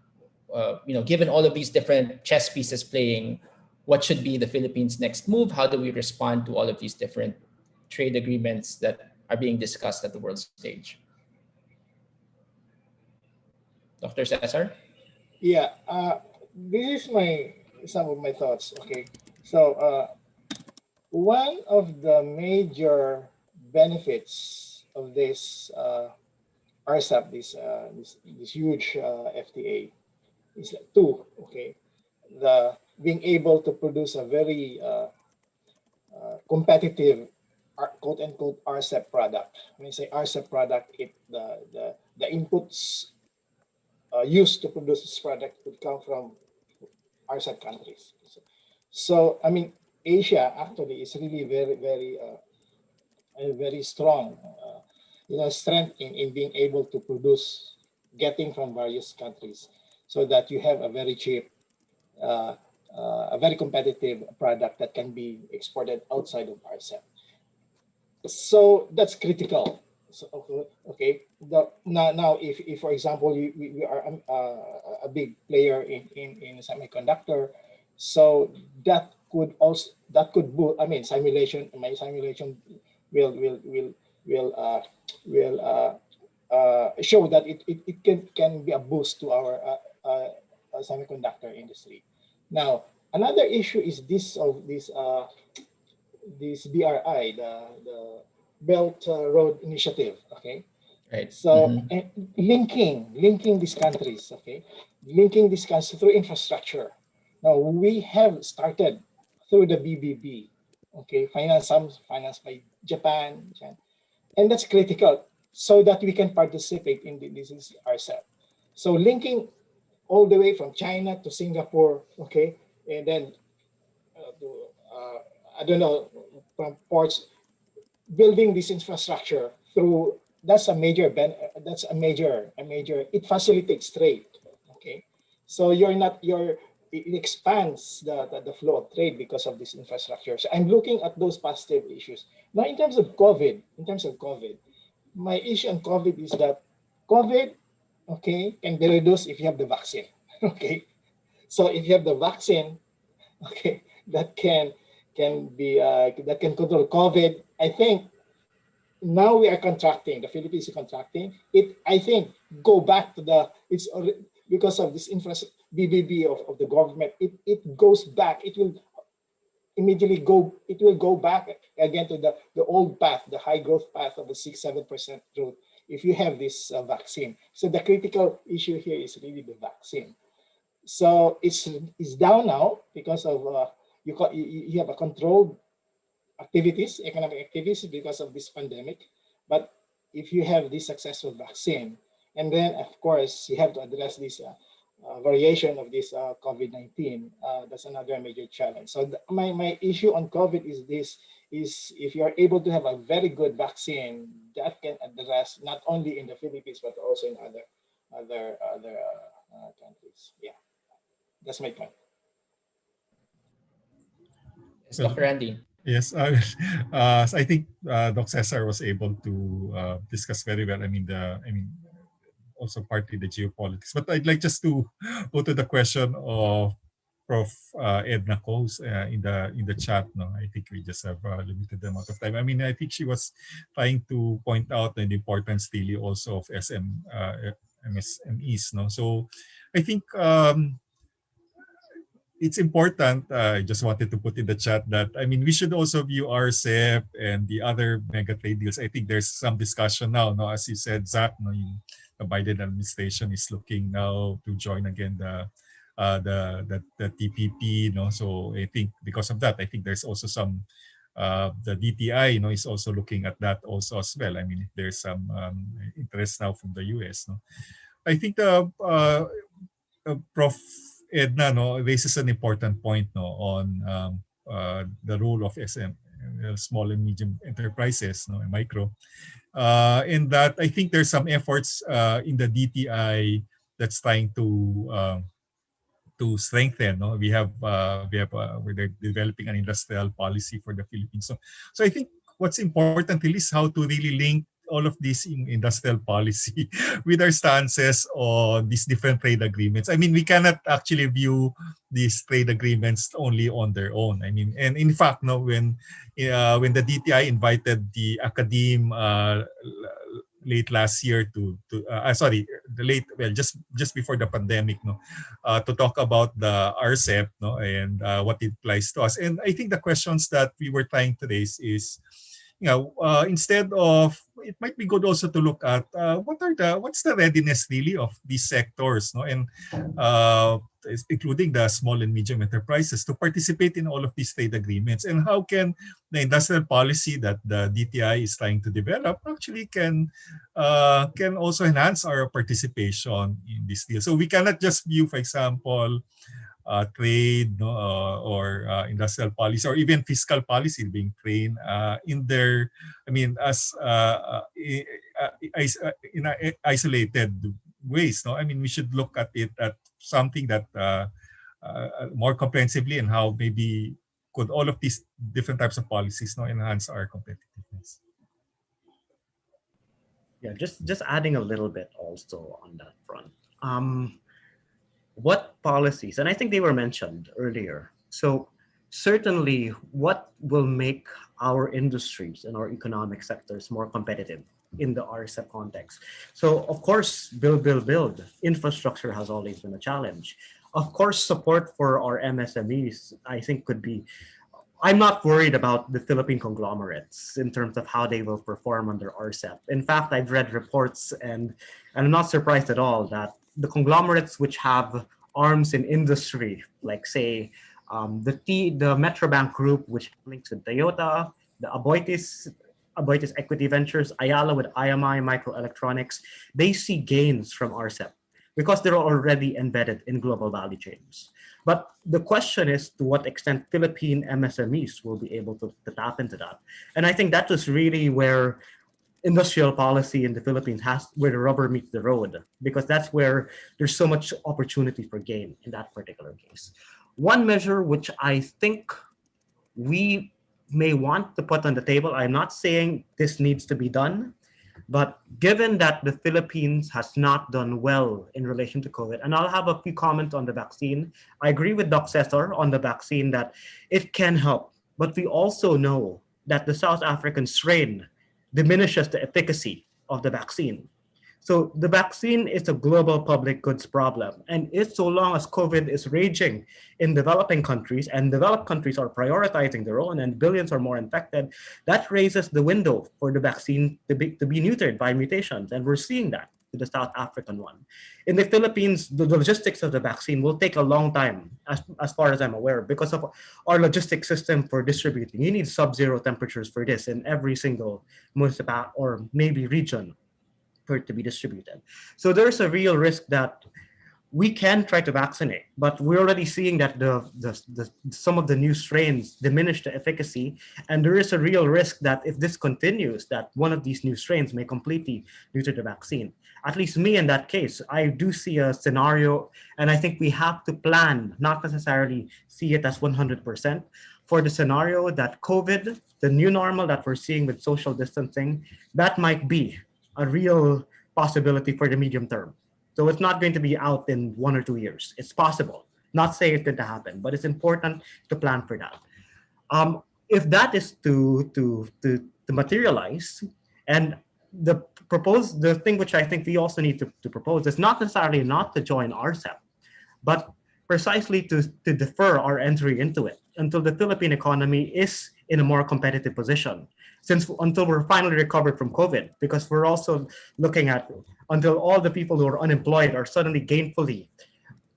given all of these different chess pieces playing, what should be the Philippines' next move? How do we respond to all of these different trade agreements that are being discussed at the world stage? Dr. Cesar? Yeah, this is some of my thoughts. Okay, so one of the major benefits of this RCEP, this huge FTA, is two. Okay, the being able to produce a very competitive quote unquote RCEP product. When I say RCEP product, the inputs used to produce this product would come from RCEP countries. So I mean, Asia actually is really very strong, strength in being able to produce, getting from various countries, so that you have a very cheap, a very competitive product that can be exported outside of RCEP. So that's critical. So, okay. Now, if for example we are a big player in semiconductor, so that could I mean, simulation will show that it can be a boost to our semiconductor industry. Now, another issue is this BRI, the Belt Road Initiative. Okay, right. So linking these countries. Okay, linking these countries through infrastructure. Now we have started through the BBB. Okay, financed by Japan, and that's critical so that we can participate in this RCEP. So linking all the way from China to Singapore. Okay, and then I don't know, from ports, building this infrastructure through, that's a major it facilitates trade. Okay, so it expands the flow of trade because of this infrastructure. So I'm looking at those positive issues. Now, in terms of COVID, my issue on COVID is that COVID, okay, can be reduced if you have the vaccine. Okay, so if you have the vaccine, okay, that can control COVID. I think now we are contracting. The Philippines is contracting. I think go back to because of this BBB of the government. It goes back. It will immediately go. It will go back again to the old path, the high growth path of the 6-7% growth. If you have this vaccine, so the critical issue here is really the vaccine. So it's down now because of you have a controlled economic activities because of this pandemic. But if you have this successful vaccine, and then of course you have to address this variation of this COVID-19, that's another major challenge. So my issue on COVID is if you are able to have a very good vaccine that can address not only in the Philippines but also in other countries. Yeah, that's my point. Yes, Dr. Randy. Yes, so I think Dr. Cesar was able to discuss very well. I mean, also partly the geopolitics. But I'd like just to go to the question of Prof. Edna Coles in the chat. No, I think we just have limited amount of time. I mean, I think she was trying to point out the importance really also of MSMEs. No, so I think. It's important. I just wanted to put in the chat that, I mean, we should also view RCEP and the other mega trade deals. I think there's some discussion now. No, as you said, Zak, no, the Biden administration is looking now to join again the TPP. No, so I think because of that, I think there's also some the DTI, is also looking at that also as well. I mean, if there's some interest now from the US. No, I think Prof. Edna raises an important point on the role of small and medium enterprises, no, and micro. And that I think there's some efforts in the DTI that's trying to strengthen. No, we're developing an industrial policy for the Philippines. So I think what's important really is how to really link all of this in industrial policy with our stances on these different trade agreements. I mean, we cannot actually view these trade agreements only on their own. I mean, and in fact, no, when the DTI invited the academe late last year just before the pandemic, no, to talk about the RCEP, no, and what it applies to us. And I think the questions that we were trying to raise is, instead of, it might be good also to look at what's the readiness really of these sectors, no, and including the small and medium enterprises to participate in all of these trade agreements, and how can the industrial policy that the DTI is trying to develop actually can also enhance our participation in this deal. So we cannot just view, for example, trade, no, or industrial policy, or even fiscal policy being trained in their, I mean, as in isolated ways. No, I mean, we should look at it at something that more comprehensively, and how maybe could all of these different types of policies, no, enhance our competitiveness. Yeah, just adding a little bit also on that front. What policies, and I think they were mentioned earlier. So certainly what will make our industries and our economic sectors more competitive in the RCEP context? So of course, build. Infrastructure has always been a challenge. Of course, support for our MSMEs, I think could be, I'm not worried about the Philippine conglomerates in terms of how they will perform under RCEP. In fact, I've read reports, and I'm not surprised at all that the conglomerates which have arms in industry, like say the Metrobank Group, which links with Toyota, the Aboitiz Equity Ventures, Ayala with IMI Microelectronics, they see gains from RCEP because they're already embedded in global value chains. But the question is to what extent Philippine MSMEs will be able to tap into that. And I think that was really where industrial policy in the Philippines where the rubber meets the road, because that's where there's so much opportunity for gain in that particular case. One measure which I think we may want to put on the table, I'm not saying this needs to be done, but given that the Philippines has not done well in relation to COVID, and I'll have a few comments on the vaccine. I agree with Doc Cesar on the vaccine that it can help, but we also know that the South African strain diminishes the efficacy of the vaccine. So the vaccine is a global public goods problem. And if so long as COVID is raging in developing countries, and developed countries are prioritizing their own and billions are more infected, that raises the window for the vaccine to be neutered by mutations. And we're seeing that with the South African one. In the Philippines, the logistics of the vaccine will take a long time, as far as I'm aware, because of our logistic system for distributing. You need sub-zero temperatures for this in every single municipality or maybe region for it to be distributed. So there's a real risk that we can try to vaccinate, but we're already seeing that some of the new strains diminish the efficacy, and there is a real risk that if this continues, that one of these new strains may completely neuter the vaccine. At least me in that case, I do see a scenario, and I think we have to plan, not necessarily see it as 100%, for the scenario that COVID, the new normal that we're seeing with social distancing, that might be a real possibility for the medium term. So it's not going to be out in 1 or 2 years. It's possible. Not saying it's going to happen, but it's important to plan for that. If that is to materialize, and the thing which I think we also need to propose is not necessarily not to join RCEP, but precisely to defer our entry into it until the Philippine economy is in a more competitive position, until we're finally recovered from COVID, because we're also looking at until all the people who are unemployed are suddenly gainfully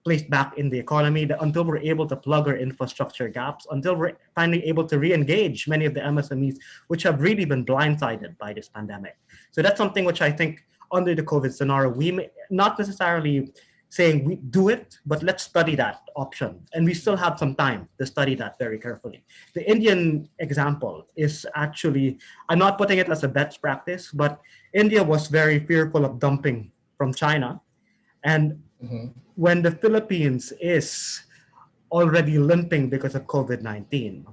placed back in the economy, until we're able to plug our infrastructure gaps, until we're finally able to re-engage many of the MSMEs, which have really been blindsided by this pandemic. So that's something which I think under the COVID scenario, we may not necessarily saying we do it, but let's study that option. And we still have some time to study that very carefully. The Indian example is actually, I'm not putting it as a best practice, but India was very fearful of dumping from China. And when the Philippines is already limping because of COVID-19,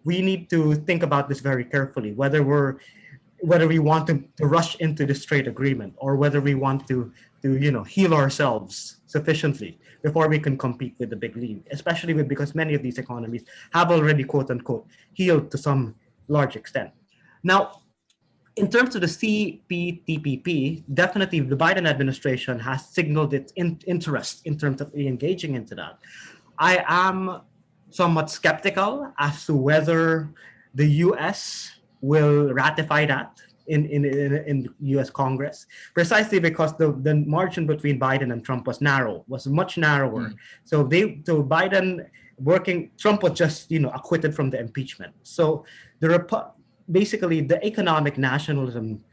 we need to think about this very carefully, whether we want to rush into this trade agreement, or whether we want to heal ourselves sufficiently before we can compete with the big league, especially because many of these economies have already, quote unquote, healed to some large extent. Now, in terms of the CPTPP, definitely the Biden administration has signaled its interest in terms of engaging into that. I am somewhat skeptical as to whether the US will ratify that in US Congress, precisely because the margin between Biden and Trump was much narrower. So Biden Trump was just acquitted from the impeachment. So basically the economic nationalism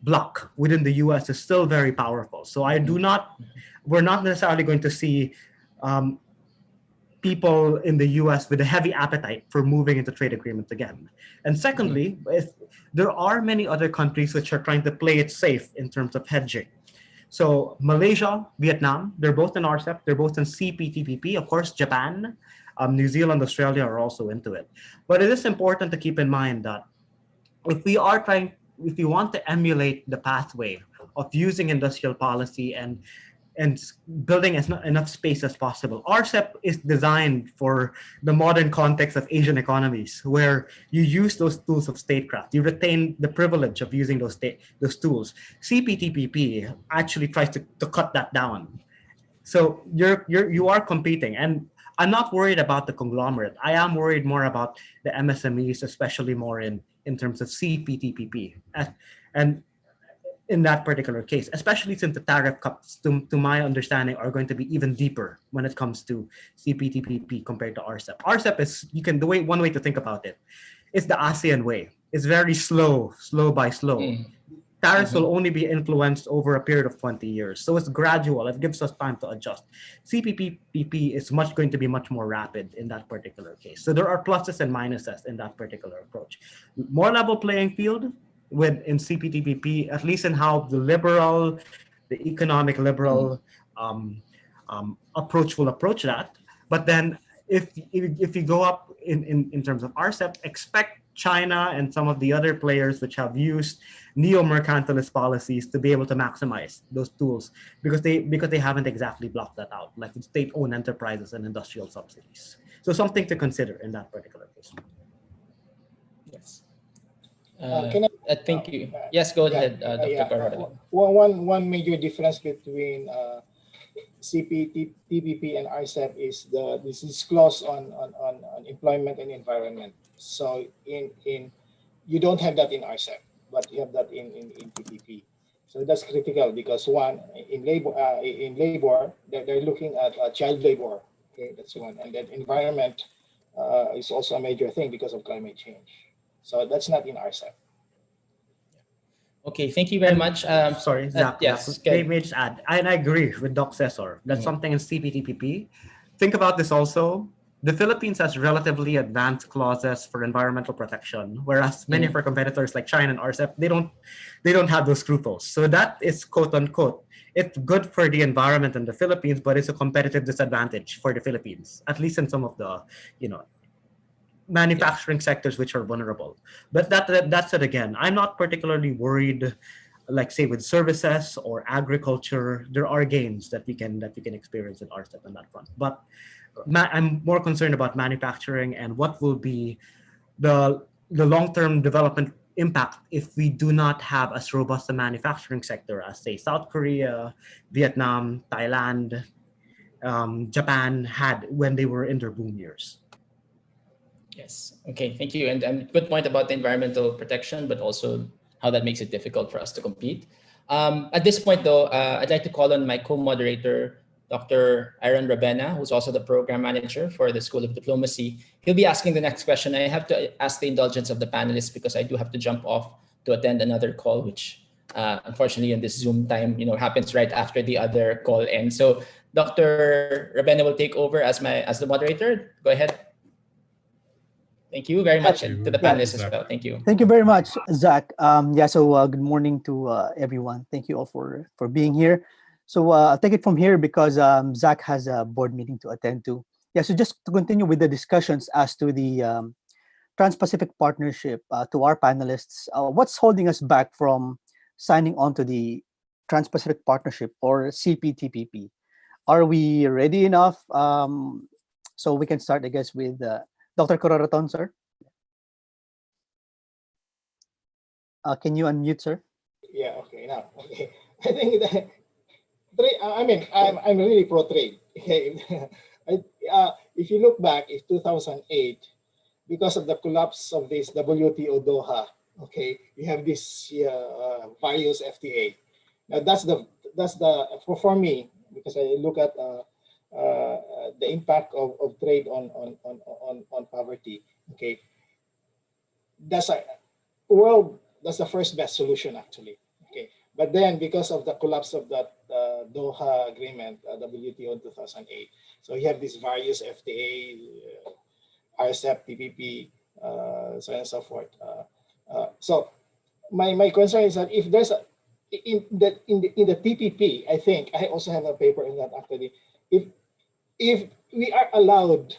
bloc within the US is still very powerful. So we're not necessarily going to see people in the US with a heavy appetite for moving into trade agreements again. And secondly, there are many other countries which are trying to play it safe in terms of hedging. So Malaysia, Vietnam, they're both in RCEP, they're both in CPTPP. Of course, Japan, New Zealand, Australia are also into it. But it is important to keep in mind that if we want to emulate the pathway of using industrial policy and building enough space as possible. RCEP is designed for the modern context of Asian economies, where you use those tools of statecraft. You retain the privilege of using those tools. CPTPP actually tries to cut that down. So you are competing, and I'm not worried about the conglomerate. I am worried more about the MSMEs, especially more in terms of CPTPP. And in that particular case, especially since the tariff cuts, to my understanding, are going to be even deeper when it comes to CPTPP compared to RCEP. RCEP is, one way to think about it, it's the ASEAN way. It's very slow by slow. Tariffs will only be influenced over a period of 20 years. So it's gradual. It gives us time to adjust. CPTPP is going to be much more rapid in that particular case. So there are pluses and minuses in that particular approach. More level playing field in CPTPP, at least in how the economic liberal approach will approach that. But then if you go up in terms of RCEP, expect China and some of the other players which have used neo-mercantilist policies to be able to maximize those tools because they haven't exactly blocked that out, like state-owned enterprises and industrial subsidies. So something to consider in that particular case. Yes. Thank you. Yes, go ahead, Dr. Cororaton. One major difference between CPTPP and RCEP is this clause on employment and environment. So you don't have that in RCEP, but you have that in TPP. So that's critical because in labor they're looking at child labor. Okay, that's one, and then environment is also a major thing because of climate change. So that's not in RCEP. Okay, thank you very much. Sorry, Zach. Yes, may just add, and I agree with Doc Cesar. That's something in CPTPP. Think about this also. The Philippines has relatively advanced clauses for environmental protection, whereas many of our competitors like China and RCEP, they don't have those scruples. So that is, quote unquote, it's good for the environment in the Philippines, but it's a competitive disadvantage for the Philippines, at least in some of the, manufacturing sectors which are vulnerable. But that's it again. I'm not particularly worried, like say with services or agriculture. There are gains that we can experience in RCEP on that front. But I'm more concerned about manufacturing and what will be the long-term development impact if we do not have as robust a manufacturing sector as say South Korea, Vietnam, Thailand, Japan had when they were in their boom years. Yes. Okay. Thank you. And good point about the environmental protection, but also how that makes it difficult for us to compete. At this point, though, I'd like to call on my co-moderator, Dr. Aaron Rabena, who's also the program manager for the School of Diplomacy. He'll be asking the next question. I have to ask the indulgence of the panelists because I do have to jump off to attend another call, which Unfortunately, in this Zoom time, happens right after the other call ends. So Dr. Ravenna will take over as the moderator. Go ahead. Thank you very much, and to the panelists as well. Thank you. Thank you very much, Zach. So good morning to everyone. Thank you all for being here. So I'll take it from here because Zach has a board meeting to attend to. Yeah, so just to continue with the discussions as to the Trans-Pacific Partnership, to our panelists, what's holding us back from signing on to the Trans-Pacific Partnership or CPTPP? Are we ready enough? So we can start, I guess, with Dr. Cororaton, sir. Can you unmute, sir? Yeah. Okay. Now, okay. I think that I'm really pro trade. Okay. If you look back, in 2008, because of the collapse of this WTO Doha, okay, you have this various FTA. Now that's the for me, because I look at the impact of trade on poverty. Okay, that's the first best solution actually. Okay, but then because of the collapse of that Doha agreement, WTO in 2008, so you have these various FTA, RCEP, TPP, so on and so forth. So my concern is that if there's in the TPP, I think I also have a paper in that actually. If we are allowed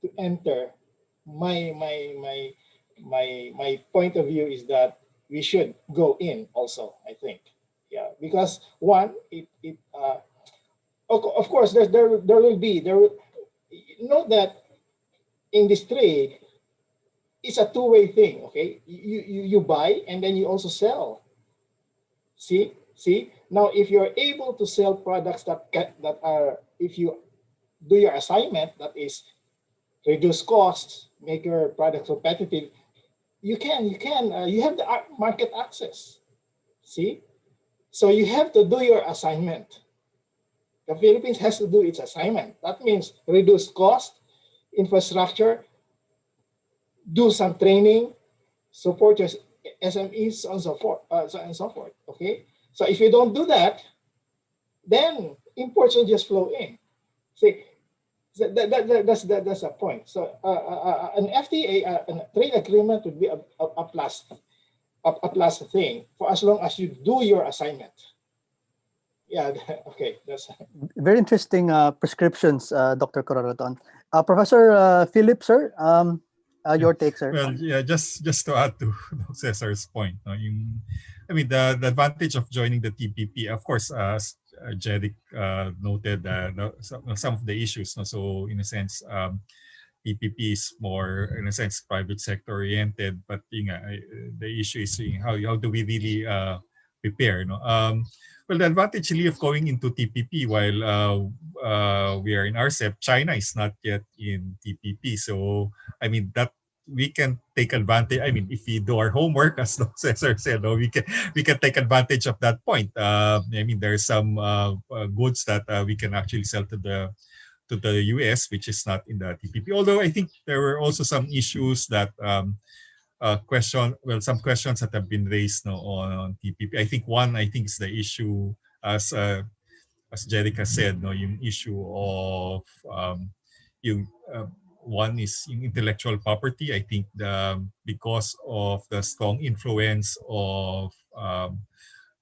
to enter, my point of view is that we should go in also. I think, yeah, because one, of course there will note that in this trade, it's a two-way thing. Okay, you buy and then you also sell. See. Now, if you're able to sell products that are, if you do your assignment, that is reduce costs, make your product competitive, you have the market access. See, so you have to do your assignment. The Philippines has to do its assignment. That means reduce cost, infrastructure, do some training, support your SMEs, so on and so forth. Okay, so if you don't do that, then imports will just flow in. See, that's a point. So an FTA, a trade agreement, would be a plus thing for as long as you do your assignment. Yeah. Okay. That's very interesting prescriptions, Dr. Cororaton. Professor Philip, sir, your take, sir. Well, yeah, just to add to Cesar's point, the advantage of joining the TPP, of course, as Jerik noted, some of the issues. So in a sense, TPP is more, in a sense, private sector oriented, but the issue is how do we really prepare? Well, the advantage really of going into TPP while we are in RCEP, China is not yet in TPP. So, that we can take advantage. If we do our homework, as Cesar said, we can take advantage of that point. There's some goods that we can actually sell to the US, which is not in the TPP. Although I think there were also some issues that some questions that have been raised on TPP. I think is the issue, as Jerik has said, yung issue of one is intellectual property. I think because of the strong influence of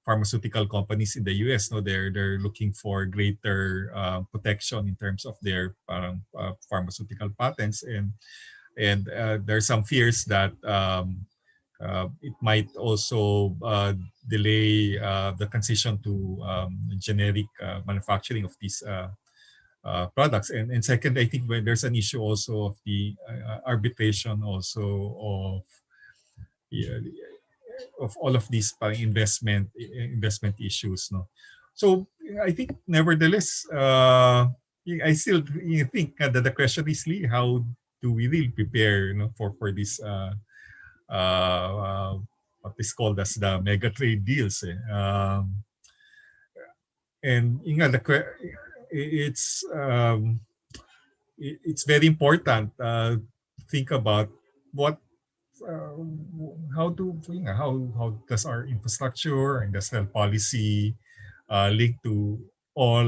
pharmaceutical companies in the US, they're looking for greater protection in terms of their pharmaceutical patents, and there's some fears that it might also delay the transition to generic manufacturing of these products. And second, I think when there's an issue also of the arbitration also of all of these investment issues. So I think nevertheless, I still think that the question is really how do we really prepare for this what is called as the mega trade deals. And it's very important to think about what how does our infrastructure, industrial policy link to all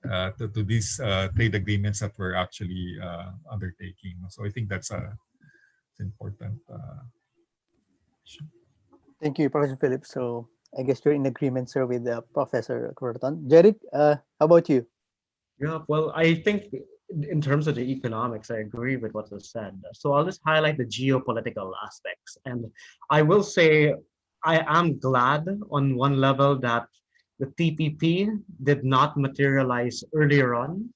to these trade agreements that we're actually undertaking. So I think that's it's important. Thank you, Professor Phillips. So I guess you're in agreement, sir, with Professor Cororaton. Jerik, how about you? Yeah, well, I think in terms of the economics, I agree with what was said. So I'll just highlight the geopolitical aspects. And I will say I am glad on one level that the TPP did not materialize earlier on,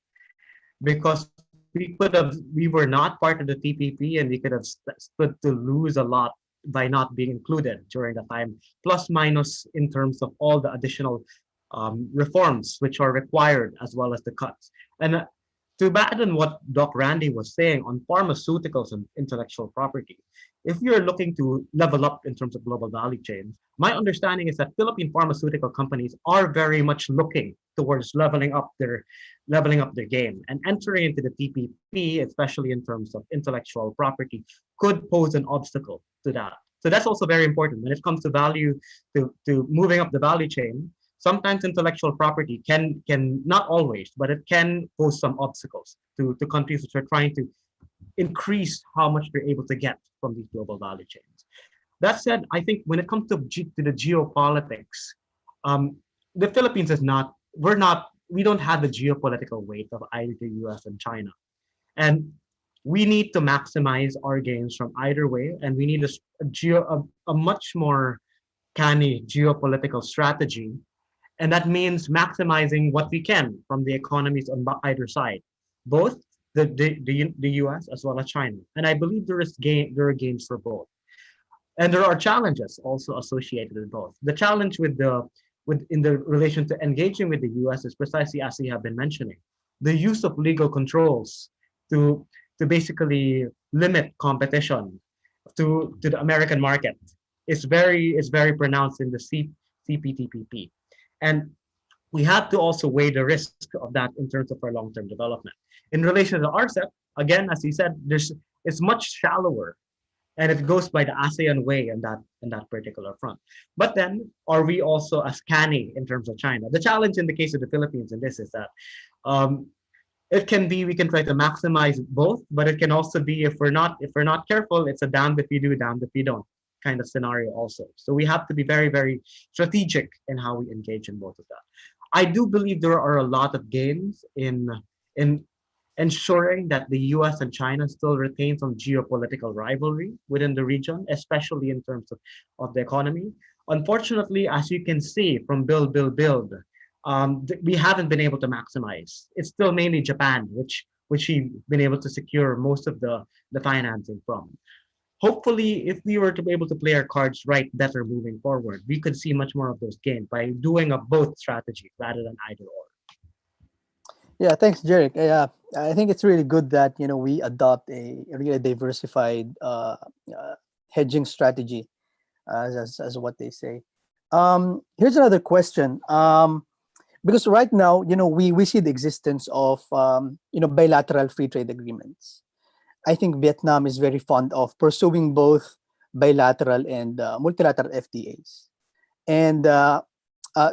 because we were not part of the TPP, and we could have stood to lose a lot by not being included during the time, plus minus in terms of all the additional reforms which are required, as well as the cuts. And to add on what Doc Randy was saying on pharmaceuticals and intellectual property, if you're looking to level up in terms of global value chains, my understanding is that Philippine pharmaceutical companies are very much looking towards leveling up their game, and entering into the TPP, especially in terms of intellectual property, could pose an obstacle to that. So that's also very important when it comes to value, to moving up the value chain. Sometimes intellectual property can not always, but it can pose some obstacles to countries which are trying to increase how much they're able to get from these global value chains. That said, I think when it comes to the geopolitics, the Philippines is not, we don't have the geopolitical weight of either the US and China. And we need to maximize our gains from either way, and we need a much more canny geopolitical strategy. And that means maximizing what we can from the economies on either side, both the US as well as China. And I believe there are gains for both. And there are challenges also associated with both. The challenge in the relation to engaging with the US is precisely as you have been mentioning, the use of legal controls to basically limit competition to the American market is very pronounced in the CPTPP. And we have to also weigh the risk of that in terms of our long-term development. In relation to RCEP, again, as he said, it's much shallower, and it goes by the ASEAN way in that particular front. But then, are we also as canny in terms of China? The challenge in the case of the Philippines in this is that it can be, we can try to maximize both, but it can also be, if we're not careful, it's a damned if you do, damned if you don't kind of scenario also. So we have to be very, very strategic in how we engage in both of that. I do believe there are a lot of gains in ensuring that the US and China still retain some geopolitical rivalry within the region, especially in terms of the economy. Unfortunately, as you can see from Build, we haven't been able to maximize. It's still mainly Japan, which we've been able to secure most of the financing from. Hopefully, if we were to be able to play our cards right better moving forward, we could see much more of those gains by doing a both strategy rather than either or. Yeah, thanks, Jerik. I think it's really good that we adopt a really diversified hedging strategy, as what they say. Here's another question. Because right now, we see the existence of bilateral free trade agreements. I think Vietnam is very fond of pursuing both bilateral and multilateral FTAs. And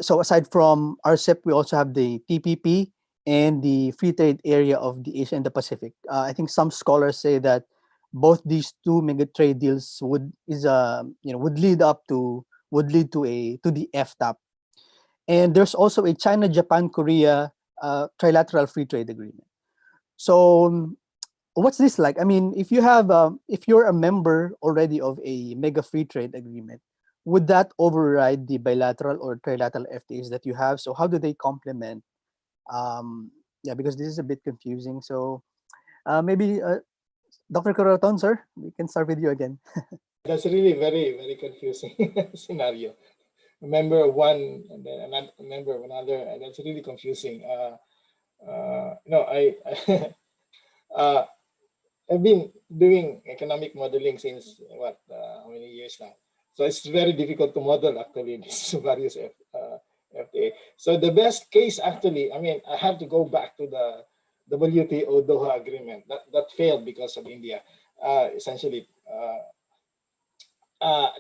so aside from RCEP, we also have the TPP and the free trade area of the Asia and the Pacific. I think some scholars say that both these two mega trade deals would lead to the FTAP. And there's also a China, Japan, Korea trilateral free trade agreement. So what's this like? I mean, if you're a member already of a mega free trade agreement, would that override the bilateral or trilateral FTAs that you have? So how do they complement? Because this is a bit confusing. So maybe Dr. Cororaton, sir, we can start with you again. That's really very, very confusing scenario. A member of one and then another member of another, and that's really confusing. I've been doing economic modeling since how many years now? So it's very difficult to model actually these various FTA. So the best case actually, I have to go back to the WTO Doha agreement that failed because of India. Essentially,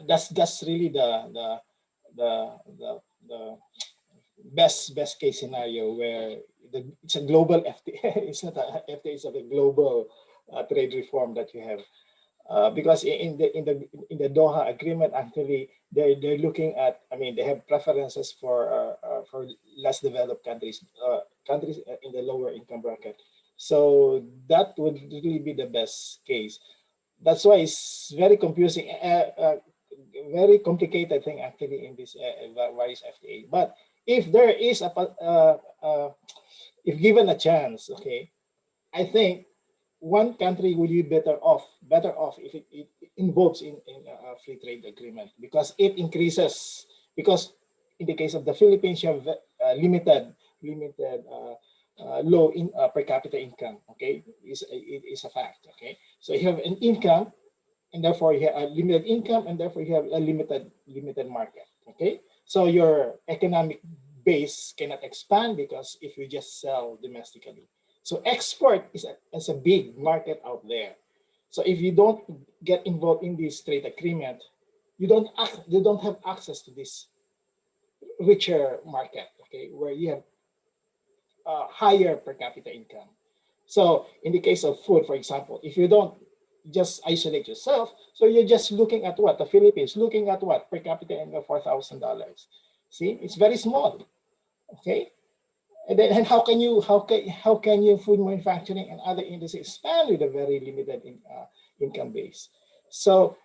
that's really the best case scenario where it's a global FTA. It's not a FTA, it's a global trade reform that you have. Because in the Doha agreement, actually, they're looking at. I mean, they have preferences for less developed countries, countries in the lower income bracket. So that would really be the best case. That's why it's very confusing, very complicated thing actually in this various FTA. But if there is if given a chance, okay, I think one country will be better off if it involves in a free trade agreement, because it increases, because in the case of the Philippines, you have limited low per capita income. Okay, it is a fact. Okay, so you have an income, and therefore you have a limited income, and therefore you have a limited market. Okay, so your economic base cannot expand because if you just sell domestically. So export is a big market out there. So if you don't get involved in this trade agreement, you don't have access to this richer market, okay, where you have higher per capita income. So in the case of food, for example, if you don't just isolate yourself, so you're just looking at what the Philippines, looking at what per capita income $4,000. See, it's very small, okay. And then, and how can you food manufacturing and other industries expand with a very limited income base? So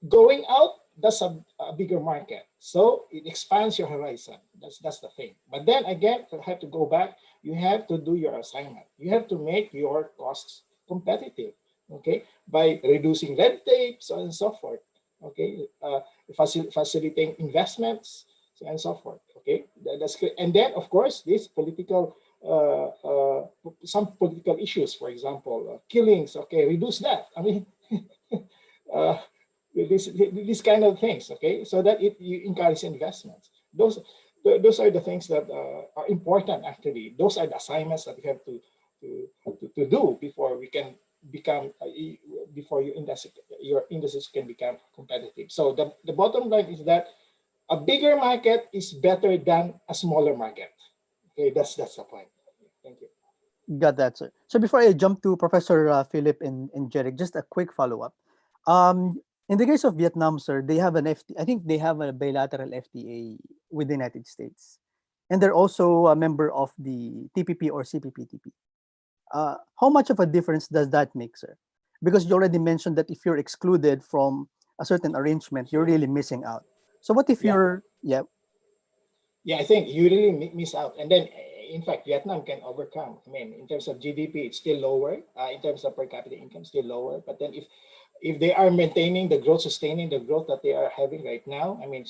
going out, that's a bigger market. So it expands your horizon. That's the thing. But then again, you have to go back. You have to do your assignment. You have to make your costs competitive, okay, by reducing red tape, so on and so forth. Okay, facilitating investments, so and so forth. Okay, that's good. And then, of course, this political, some political issues, for example, killings. Okay, reduce that. I mean, this kind of things. Okay, so that you encourage investments. Those are the things that are important. Actually, those are the assignments that you have to do before we can become before your industries can become competitive. So the bottom line is that a bigger market is better than a smaller market. Okay, that's the point. Thank you. Got that, sir. So before I jump to Professor Philip and Jerik, just a quick follow-up. In the case of Vietnam, sir, they have I think they have a bilateral FTA with the United States, and they're also a member of the TPP or CPTPP. How much of a difference does that make, sir? Because you already mentioned that if you're excluded from a certain arrangement, you're really missing out. So what if you're, yeah, I think you really miss out. And then, in fact, Vietnam can overcome. I mean, in terms of GDP, it's still lower. In terms of per capita income, still lower. But then if they are maintaining the growth, sustaining the growth that they are having right now, I mean,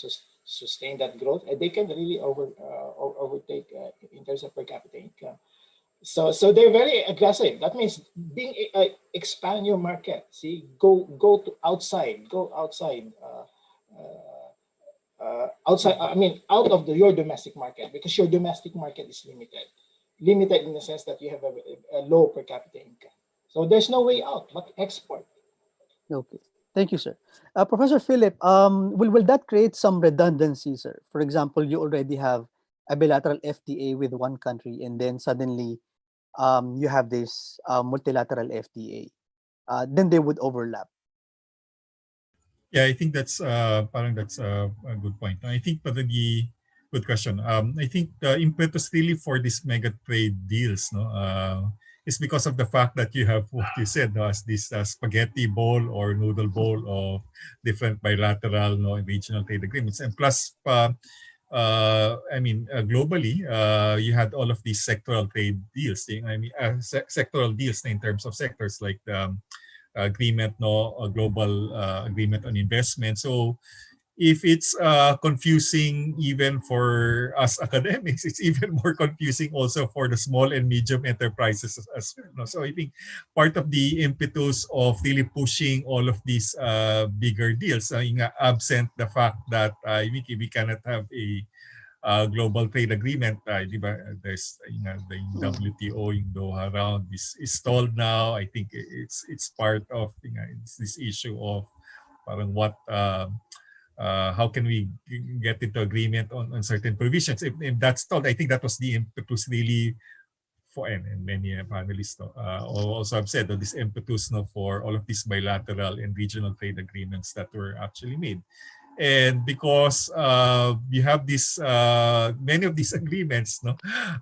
sustain that growth, they can really overtake in terms of per capita income. So they're very aggressive. That means expand your market. See, go outside. I mean, out of your domestic market, because your domestic market is limited in the sense that you have a low per capita income. So there's no way out but export. Okay, thank you, sir. Professor Philip, will that create some redundancy, sir? For example, you already have a bilateral FTA with one country, and then suddenly you have this multilateral FTA. Then they would overlap. Yeah, I think that's parang that's a good point. I think the good question. I think the impetus really for these mega trade deals, no, is because of the fact that you have what you said, no, as this spaghetti bowl or noodle bowl of different bilateral, no, and regional trade agreements, and plus, I mean, globally, you had all of these sectoral trade deals. I mean, sectoral deals in terms of sectors like the agreement, no, a global agreement on investment. So if it's confusing even for us academics, it's even more confusing also for the small and medium enterprises as well. No? So I think part of the impetus of really pushing all of these bigger deals, absent the fact that we cannot have a global trade agreement, there's the WTO in Doha round is stalled now. I think it's part of it's this issue of parang how can we get into agreement on certain provisions? If that's told, I think that was the impetus really for, and many panelists also have said that this impetus for all of these bilateral and regional trade agreements that were actually made. And because you have this many of these agreements,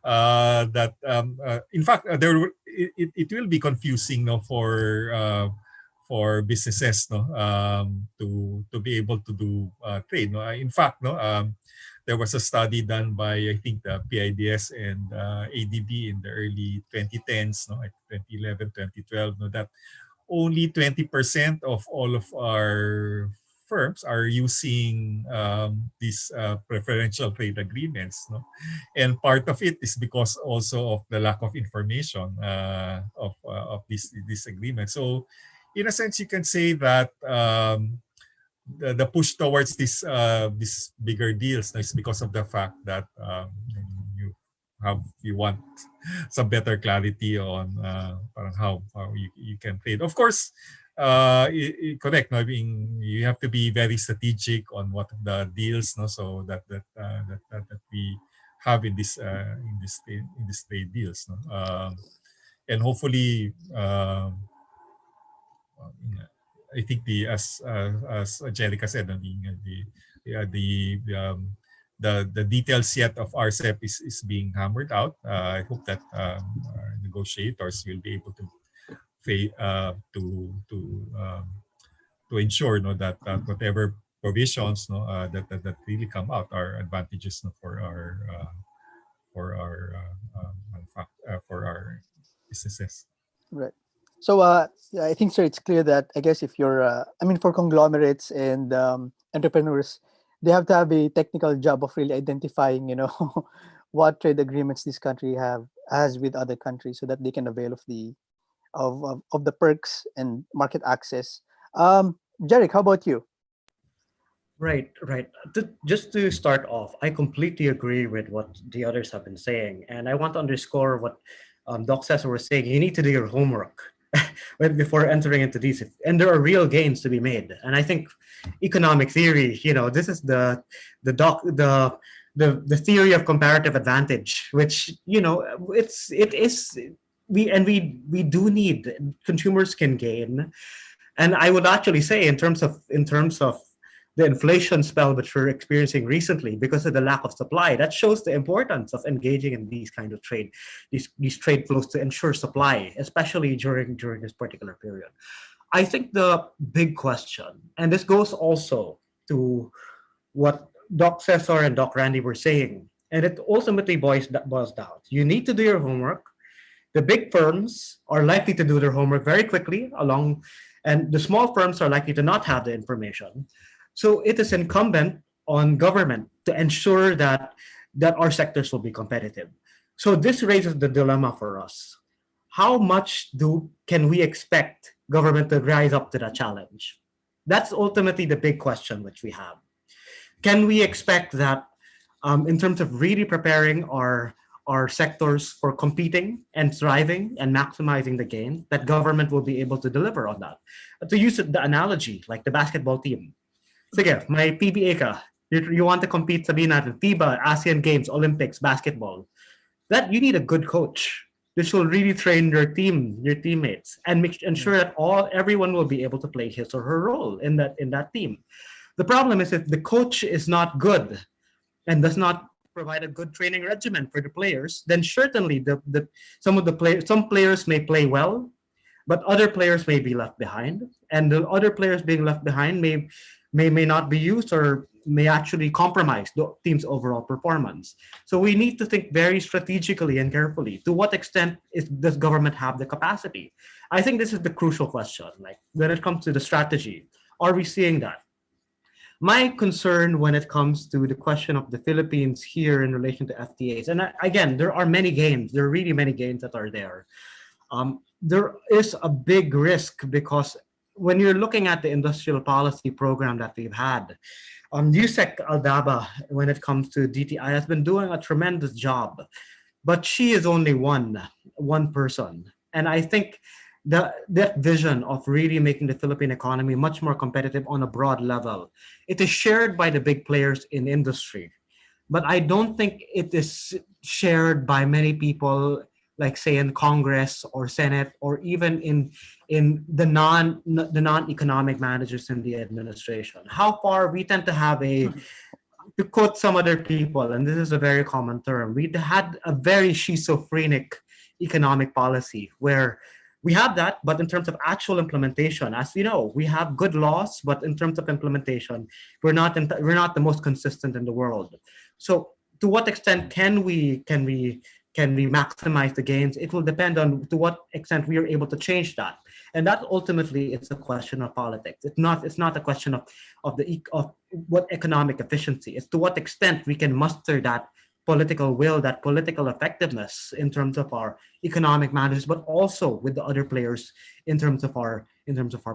that in fact it will be confusing, for businesses, to be able to do trade. In fact, there was a study done by, I think, the PIDS and ADB in the early 2010s, like 2011, 2012, that only 20% of all of our firms are using these preferential trade agreements, and part of it is because also of the lack of information of this agreement. So, in a sense, you can say that the push towards these bigger deals is because of the fact that you want some better clarity on how you can trade. Of course, correct. I mean, you have to be very strategic on what the deals, so that we have in this trade deals, and hopefully. I think as Jerik said, the details yet of RCEP is being hammered out. I hope that our negotiators will be able to ensure that whatever provisions that really come out are advantages for our businesses. Right. So I think, sir, it's clear that I guess if you're, for conglomerates and entrepreneurs, they have to have a technical job of really identifying, what trade agreements this country has with other countries, so that they can avail of the perks and market access. Jerik, how about you? Right. Just to start off, I completely agree with what the others have been saying, and I want to underscore what Doc Cesar was saying. You need to do your homework before entering into these, and there are real gains to be made. And I think economic theory, this is the theory of comparative advantage, which we do need. Consumers can gain, and I would actually say in terms of the inflation spell which we're experiencing recently because of the lack of supply, that shows the importance of engaging in these kind of trade, these trade flows to ensure supply, especially during this particular period. I think the big question, and this goes also to what Doc Cesar and Doc Randy were saying, and it ultimately boils down. You need to do your homework. The big firms are likely to do their homework very quickly and the small firms are likely to not have the information. So it is incumbent on government to ensure that our sectors will be competitive. So this raises the dilemma for us. How much can we expect government to rise up to that challenge? That's ultimately the big question which we have. Can we expect that in terms of really preparing our sectors for competing and thriving and maximizing the gain, that government will be able to deliver on that? To use the analogy, like the basketball team. Sige, may PBA ka. You want to compete, sabihin natin, FIBA, ASEAN Games, Olympics, basketball. That you need a good coach. This will really train your teammates, and ensure that everyone will be able to play his or her role in that team. The problem is if the coach is not good and does not provide a good training regimen for the players, then certainly some players may play well, but other players may be left behind, and the other players being left behind may not be used or may actually compromise the team's overall performance. So we need to think very strategically and carefully. To what extent does government have the capacity? I think this is the crucial question. Like when it comes to the strategy, are we seeing that? My concern when it comes to the question of the Philippines here in relation to FTAs, and again, there are many gains. There are really many gains that are there. There is a big risk because when you're looking at the industrial policy program that we've had, Yusek Aldaba, when it comes to DTI, has been doing a tremendous job, but she is only one person. And I think that vision of really making the Philippine economy much more competitive on a broad level, it is shared by the big players in industry, but I don't think it is shared by many people, like say in Congress or Senate, or even in the non-economic managers in the administration. How far we tend to have a, to quote some other people, and this is a very common term, we had a very schizophrenic economic policy where we have that, but in terms of actual implementation, as we know, we have good laws, but in terms of implementation, we're not the most consistent in the world. So to what extent can we maximize the gains? It will depend on to what extent we are able to change that, and that ultimately is a question of politics. It's not a question of what economic efficiency. It's to what extent we can muster that political will, that political effectiveness in terms of our economic managers, but also with the other players in terms of our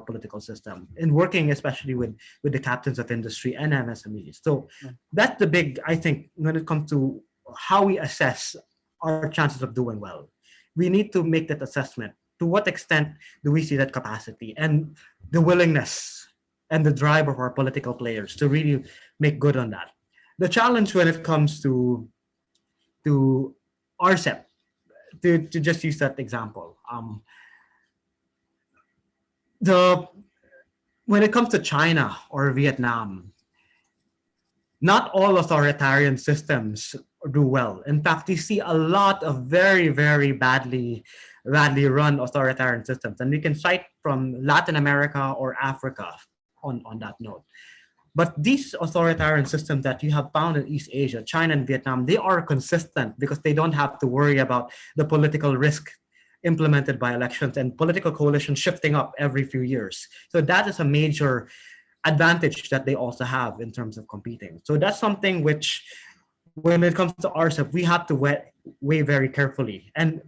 political system, and working especially with the captains of industry and MSMEs. So that's the big, I think, when it comes to how we assess our chances of doing well. We need to make that assessment. To what extent do we see that capacity and the willingness and the drive of our political players to really make good on that? The challenge when it comes to RCEP, to just use that example, the when it comes to China or Vietnam, not all authoritarian systems do well. In fact, you see a lot of very, very badly run authoritarian systems. And we can cite from Latin America or Africa on that note. But these authoritarian systems that you have found in East Asia, China and Vietnam, they are consistent because they don't have to worry about the political risk implemented by elections and political coalitions shifting up every few years. So that is a major advantage that they also have in terms of competing. So that's something which, when it comes to RCEP, we have to weigh very carefully, and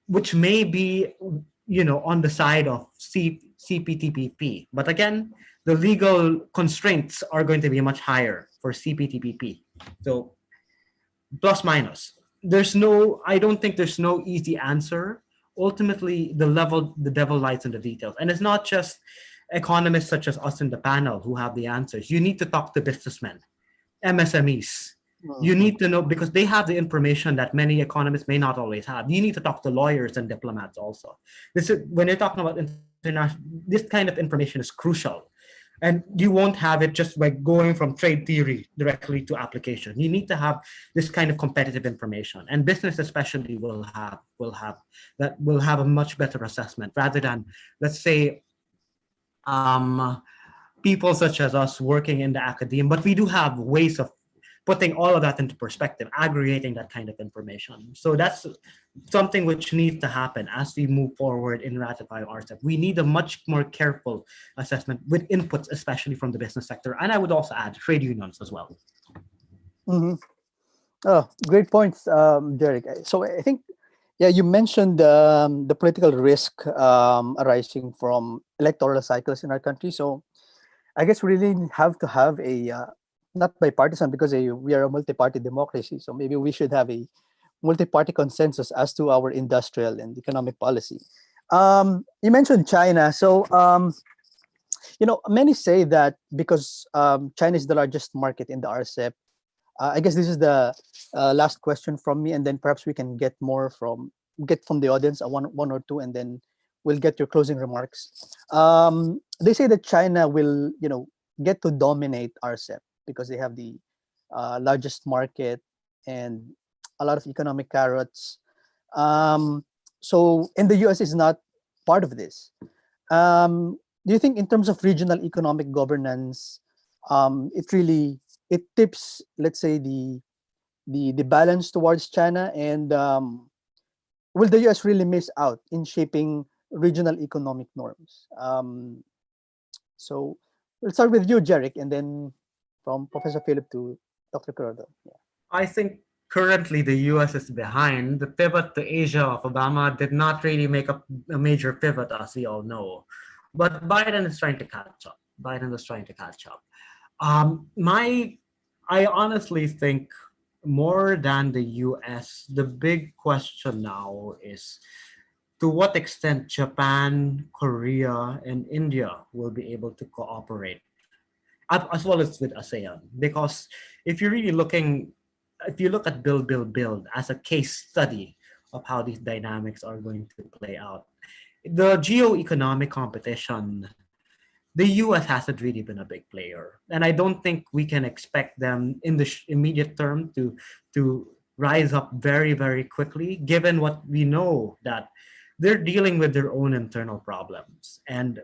which may be, on the side of CPTPP. But again, the legal constraints are going to be much higher for CPTPP. So plus minus. I don't think there's no easy answer. Ultimately, the devil lies in the details. And it's not just economists such as us in the panel who have the answers. You need to talk to businessmen, MSMEs. You need to know, because they have the information that many economists may not always have. You need to talk to lawyers and diplomats also. When you're talking about international, this kind of information is crucial. And you won't have it just by going from trade theory directly to application. You need to have this kind of competitive information, and business especially will have a much better assessment rather than, let's say, people such as us working in the academe. But we do have ways of putting all of that into perspective, aggregating that kind of information. So that's something which needs to happen as we move forward in ratifying RCEP. We need a much more careful assessment with inputs, especially from the business sector. And I would also add trade unions as well. Mm-hmm. Oh, great points, Jerik. So I think, you mentioned the political risk arising from electoral cycles in our country. So I guess we really have to have a not bipartisan, because we are a multi-party democracy. So maybe we should have a multi-party consensus as to our industrial and economic policy. You mentioned China. So, many say that because China is the largest market in the RCEP, I guess this is the last question from me, and then perhaps we can get from the audience, one or two, and then we'll get your closing remarks. They say that China will, get to dominate RCEP because they have the largest market and a lot of economic carrots. So, and the US is not part of this. Do you think, in terms of regional economic governance, it tips, let's say, the balance towards China, and will the US really miss out in shaping regional economic norms? So we'll start with you, Jerik, and then from Professor Philip to Dr. Cororaton. Yeah. I think currently the US is behind. The pivot to Asia of Obama did not really make a major pivot, as we all know. But Biden is trying to catch up. I honestly think, more than the US, the big question now is to what extent Japan, Korea, and India will be able to cooperate, as well as with ASEAN. Because if you're really looking, if you look at Build as a case study of how these dynamics are going to play out, the geo-economic competition, the US hasn't really been a big player. And I don't think we can expect them in the immediate term to rise up very, very quickly, given what we know that they're dealing with their own internal problems. And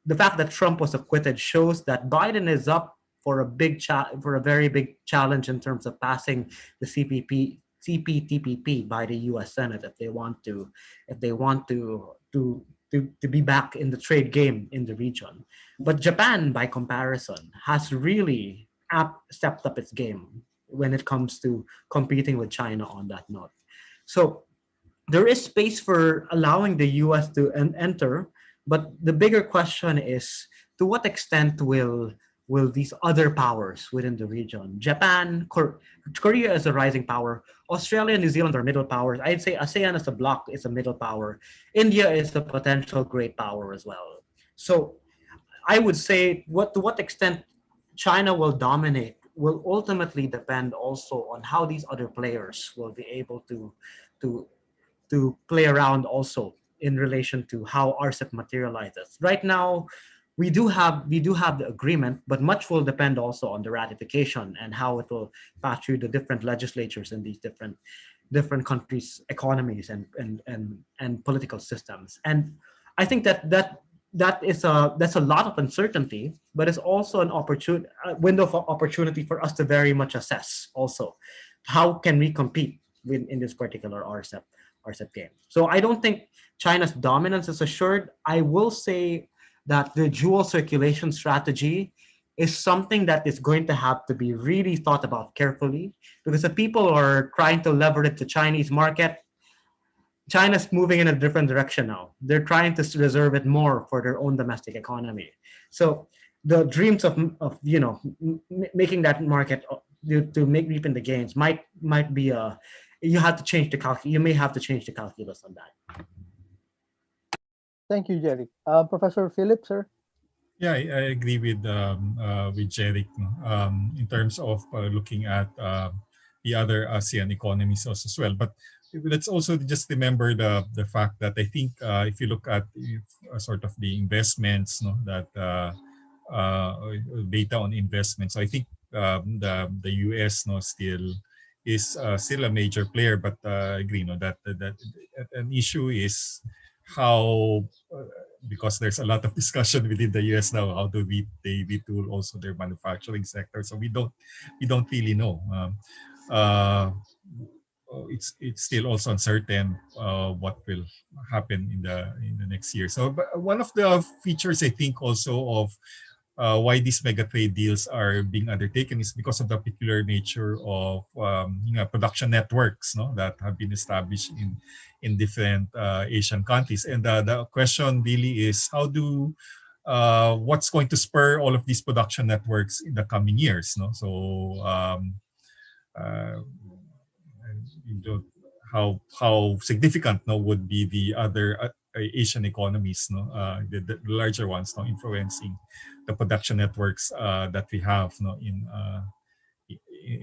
the fact that Trump was acquitted shows that Biden is up for a very big challenge in terms of passing the CPTPP by the U.S. Senate if they want to be back in the trade game in the region. But Japan, by comparison, has really stepped up its game when it comes to competing with China on that note. So there is space for allowing the US to enter, but the bigger question is, to what extent will these other powers within the region, Japan, Korea is a rising power, Australia and New Zealand are middle powers. I'd say ASEAN as a bloc is a middle power. India is a potential great power as well. So I would say to what extent China will dominate will ultimately depend also on how these other players will be able to play around also in relation to how RCEP materializes. Right now, we do have the agreement, but much will depend also on the ratification and how it will pass through the different legislatures in these different countries' economies and political systems. And I think that's a lot of uncertainty, but it's also an window of opportunity for us to very much assess also how can we compete in this particular RCEP game. So I don't think China's dominance is assured. I will say that the dual circulation strategy is something that is going to have to be really thought about carefully, because if people are trying to leverage the Chinese market, China's moving in a different direction now. They're trying to reserve it more for their own domestic economy. So the dreams of making that market to make reaping the gains might be you have to change you may have to change the calculus on that. Thank you, Jerik. Professor Philip, sir? Yeah, I agree with Jerik, no? In terms of looking at the other ASEAN economies also as well. But let's also just remember the fact that I think if you look at sort of the investments, no, that data on investments, I think the US, no, is still a major player. But I agree, no, that an issue is how because there's a lot of discussion within the US now, how do they retool also their manufacturing sector? So we don't really know. It's still also uncertain what will happen in the next year. So but one of the features I think also of why these mega trade deals are being undertaken is because of the peculiar nature of production networks, no, that have been established in different Asian countries. And the question really is what's going to spur all of these production networks in the coming years, no? So how significant, no, would be the other Asian economies, no, the larger ones, no, influencing the production networks that we have, no, in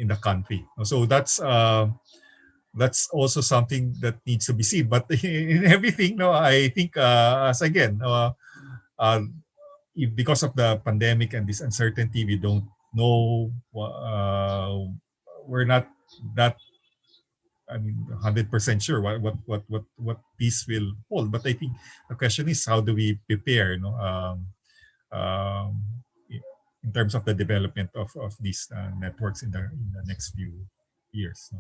the country. So that's also something that needs to be seen. But in everything, no, I think as again, because of the pandemic and this uncertainty, we don't know. We're not that 100% sure what peace will hold. But I think the question is, how do we prepare, in terms of the development of these networks in the next few years.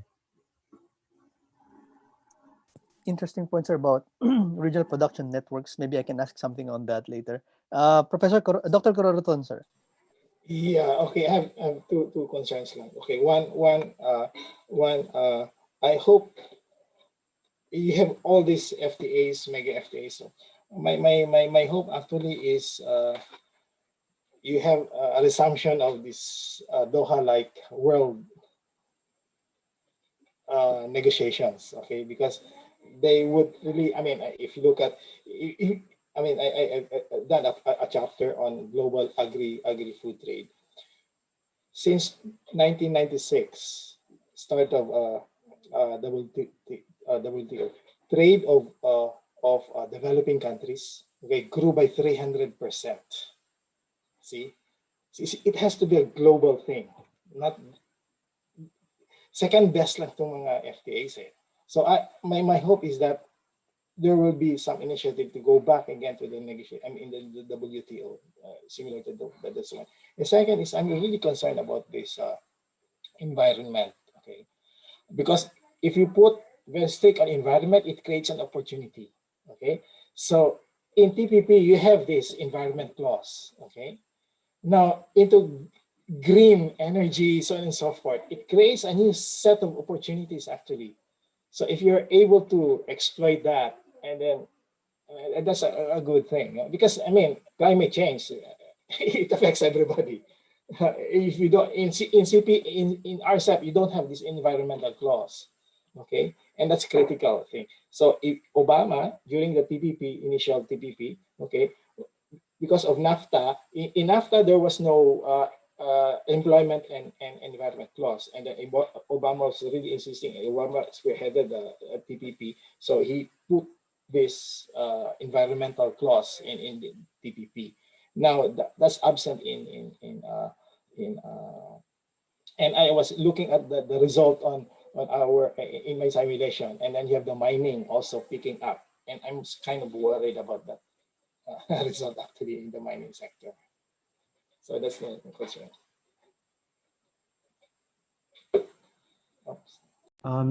Interesting points are about regional production networks. Maybe I can ask something on that later. Dr. Cororaton, sir. Yeah. Okay. I have two concerns. Okay. One. I hope you have all these FTAs, mega FTAs. So my hope actually is you have a resumption of this Doha-like world negotiations. Okay, because they would really, I mean, if you look at, I mean, I've done a chapter on global agri-food trade. Since 1996, start of WTO, trade of developing countries, okay, grew by 300%. See, it has to be a global thing, not second best lang itong mga FTAs eh. So my hope is that there will be some initiative to go back again to the negotiation. I mean, the WTO, similar to this one. The second is I'm really concerned about this environment, okay? Because if you put very strict on environment, it creates an opportunity, okay? So in TPP, you have this environment clause, okay? Now into green energy, so on and so forth, it creates a new set of opportunities actually. So if you're able to exploit that, and then that's a good thing, because I mean, climate change, it affects everybody. If you don't, in RCEP, you don't have this environmental clause, okay? And that's critical thing. So if Obama, during the TPP, initial TPP, okay, because of NAFTA, in NAFTA, there was no employment and environment clause, and then Obama was really insisting. Obama spearheaded the TPP, so he put this environmental clause in the TPP. Now that's absent and I was looking at the result on our in my simulation, and then you have the mining also picking up, and I'm kind of worried about that result actually in the mining sector. So that's the question.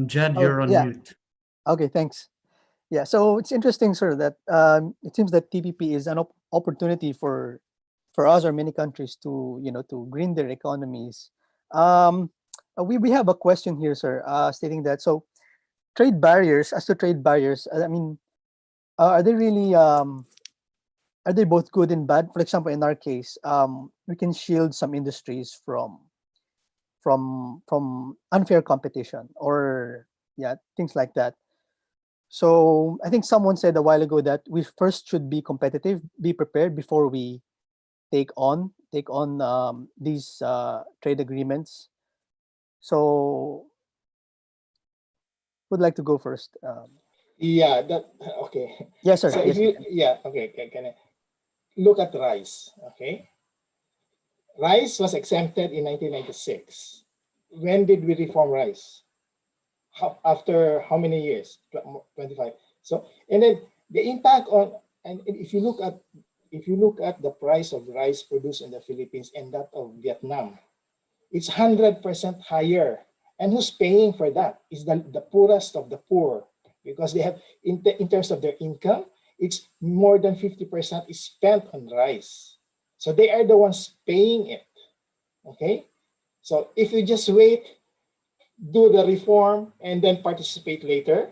Jed, you're on yeah. mute. Okay, thanks. Yeah, so it's interesting, sir, that it seems that TPP is an opportunity for us or many countries to to green their economies. We have a question here, sir, stating that trade barriers. As to trade barriers, I mean, are they really are they both good and bad? For example, in our case, we can shield some industries from unfair competition, or things like that. So I think someone said a while ago that we first should be competitive, be prepared before we take on these trade agreements. So would like to go first. Yeah, that okay. Yes, sir. So Yes, if you okay, can I look at rice? Okay, rice was exempted in 1996. When did we reform rice? After how many years? 25. So and then the impact on, and if you look at the price of rice produced in the Philippines and that of Vietnam, it's 100% higher. And who's paying for that? Is the poorest of the poor, because they have in terms of their income, it's more than 50% is spent on rice. So they are the ones paying it. Okay, so if you just wait, do the reform, and then participate later,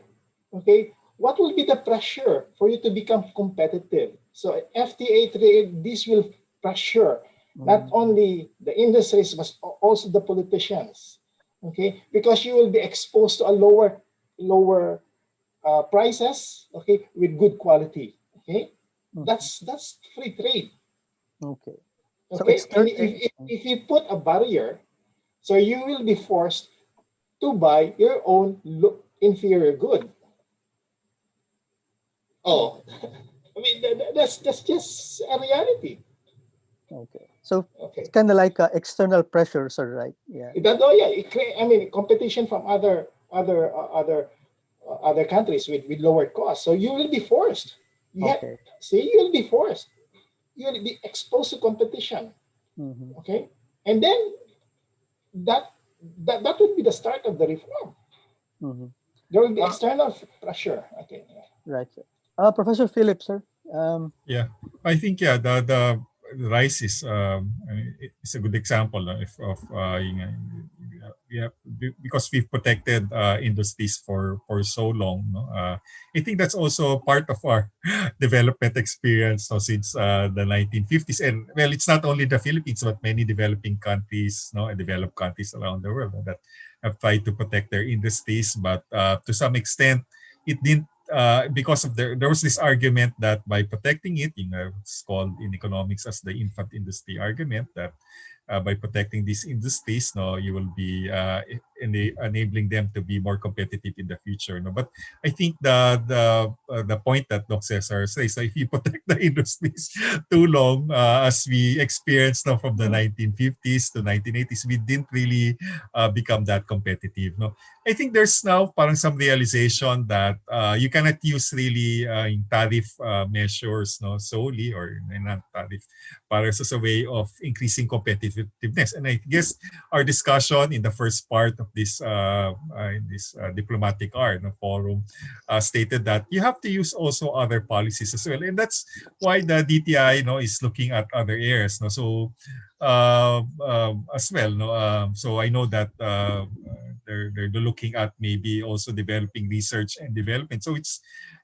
okay, what will be the pressure for you to become competitive? So FTA trade, this will pressure not only the industries, but also the politicians, okay, because you will be exposed to a lower prices, okay, with good quality, okay. That's free trade. Okay. Okay, So and if you put a barrier, so you will be forced to buy your own inferior good. Oh, I mean, that's just a reality. Okay. So Okay. it's kind of like external pressures, sir, right? Yeah. I mean, competition from other countries with lower costs. So you will be forced. Okay. See, you will be forced. You will be exposed to competition. Okay, and then that would be the start of the reform. There will be external pressure. Okay. Right. Professor Philip, sir. Yeah, I think the rice is it's a good example because we've protected industries for so long. No? I think that's also part of our development experience since the 1950s, and well, it's not only the Philippines but many developing countries, and developed countries around the world that have tried to protect their industries, but to some extent, it didn't because of there was this argument that by protecting it, it's called in economics as the infant industry argument, that by protecting these industries, no, you will be enabling them to be more competitive in the future. No, but I think the point that Doc Cesar says, so if you protect the industries too long, as we experienced now from the 1950s to 1980s, we didn't really become that competitive. No, I think there's now parang some realization that you cannot use really in tariff measures, no, solely, or not tariff, para as a way of increasing competitiveness. And I guess our discussion in the first part of this diplomatic art forum stated that you have to use also other policies as well, and that's why the DTI is looking at other areas. So as well. So I know that they're looking at maybe also developing research and development. So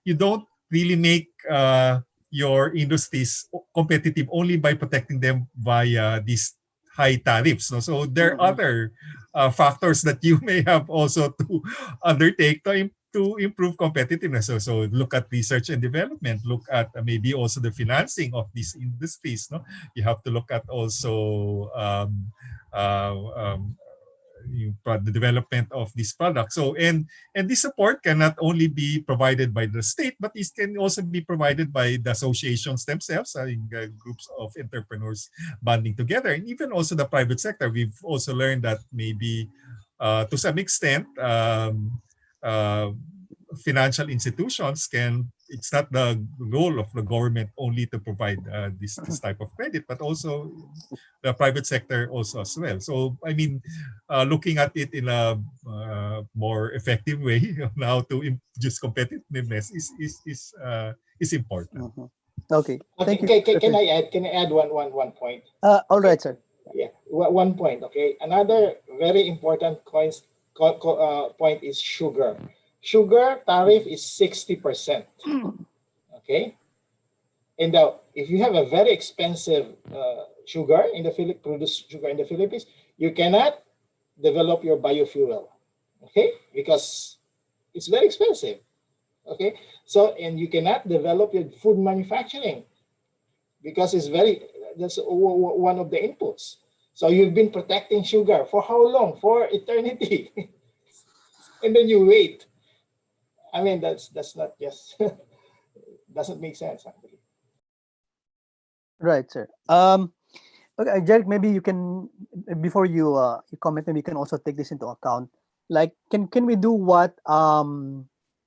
you don't really make your industries competitive only by protecting them via these high tariffs. So there are other factors that you may have also to undertake to improve competitiveness. So look at research and development, look at maybe also the financing of these industries. You have to look at also the development of this product. So and this support can not only be provided by the state, but it can also be provided by the associations themselves, in groups of entrepreneurs banding together, and even also the private sector. We've also learned that maybe to some extent financial institutions it's not the role of the government only to provide this type of credit, but also the private sector also as well. So I mean, looking at it in a more effective way on how to induce competitiveness is important. Okay. Thank you. Can I add one point? All right, sir. Yeah, one point. Okay, another very important point is sugar. Sugar tariff is 60%. Okay, and now if you have a very expensive sugar in the Philippines, you cannot develop your biofuel. Okay, because it's very expensive. Okay, so and you cannot develop your food manufacturing because that's one of the inputs. So you've been protecting sugar for how long? For eternity, and then you wait. I mean, that's not just doesn't make sense actually. Right, sir. Okay, Jerik, maybe you can, before you comment, maybe you can also take this into account. Like, can we do what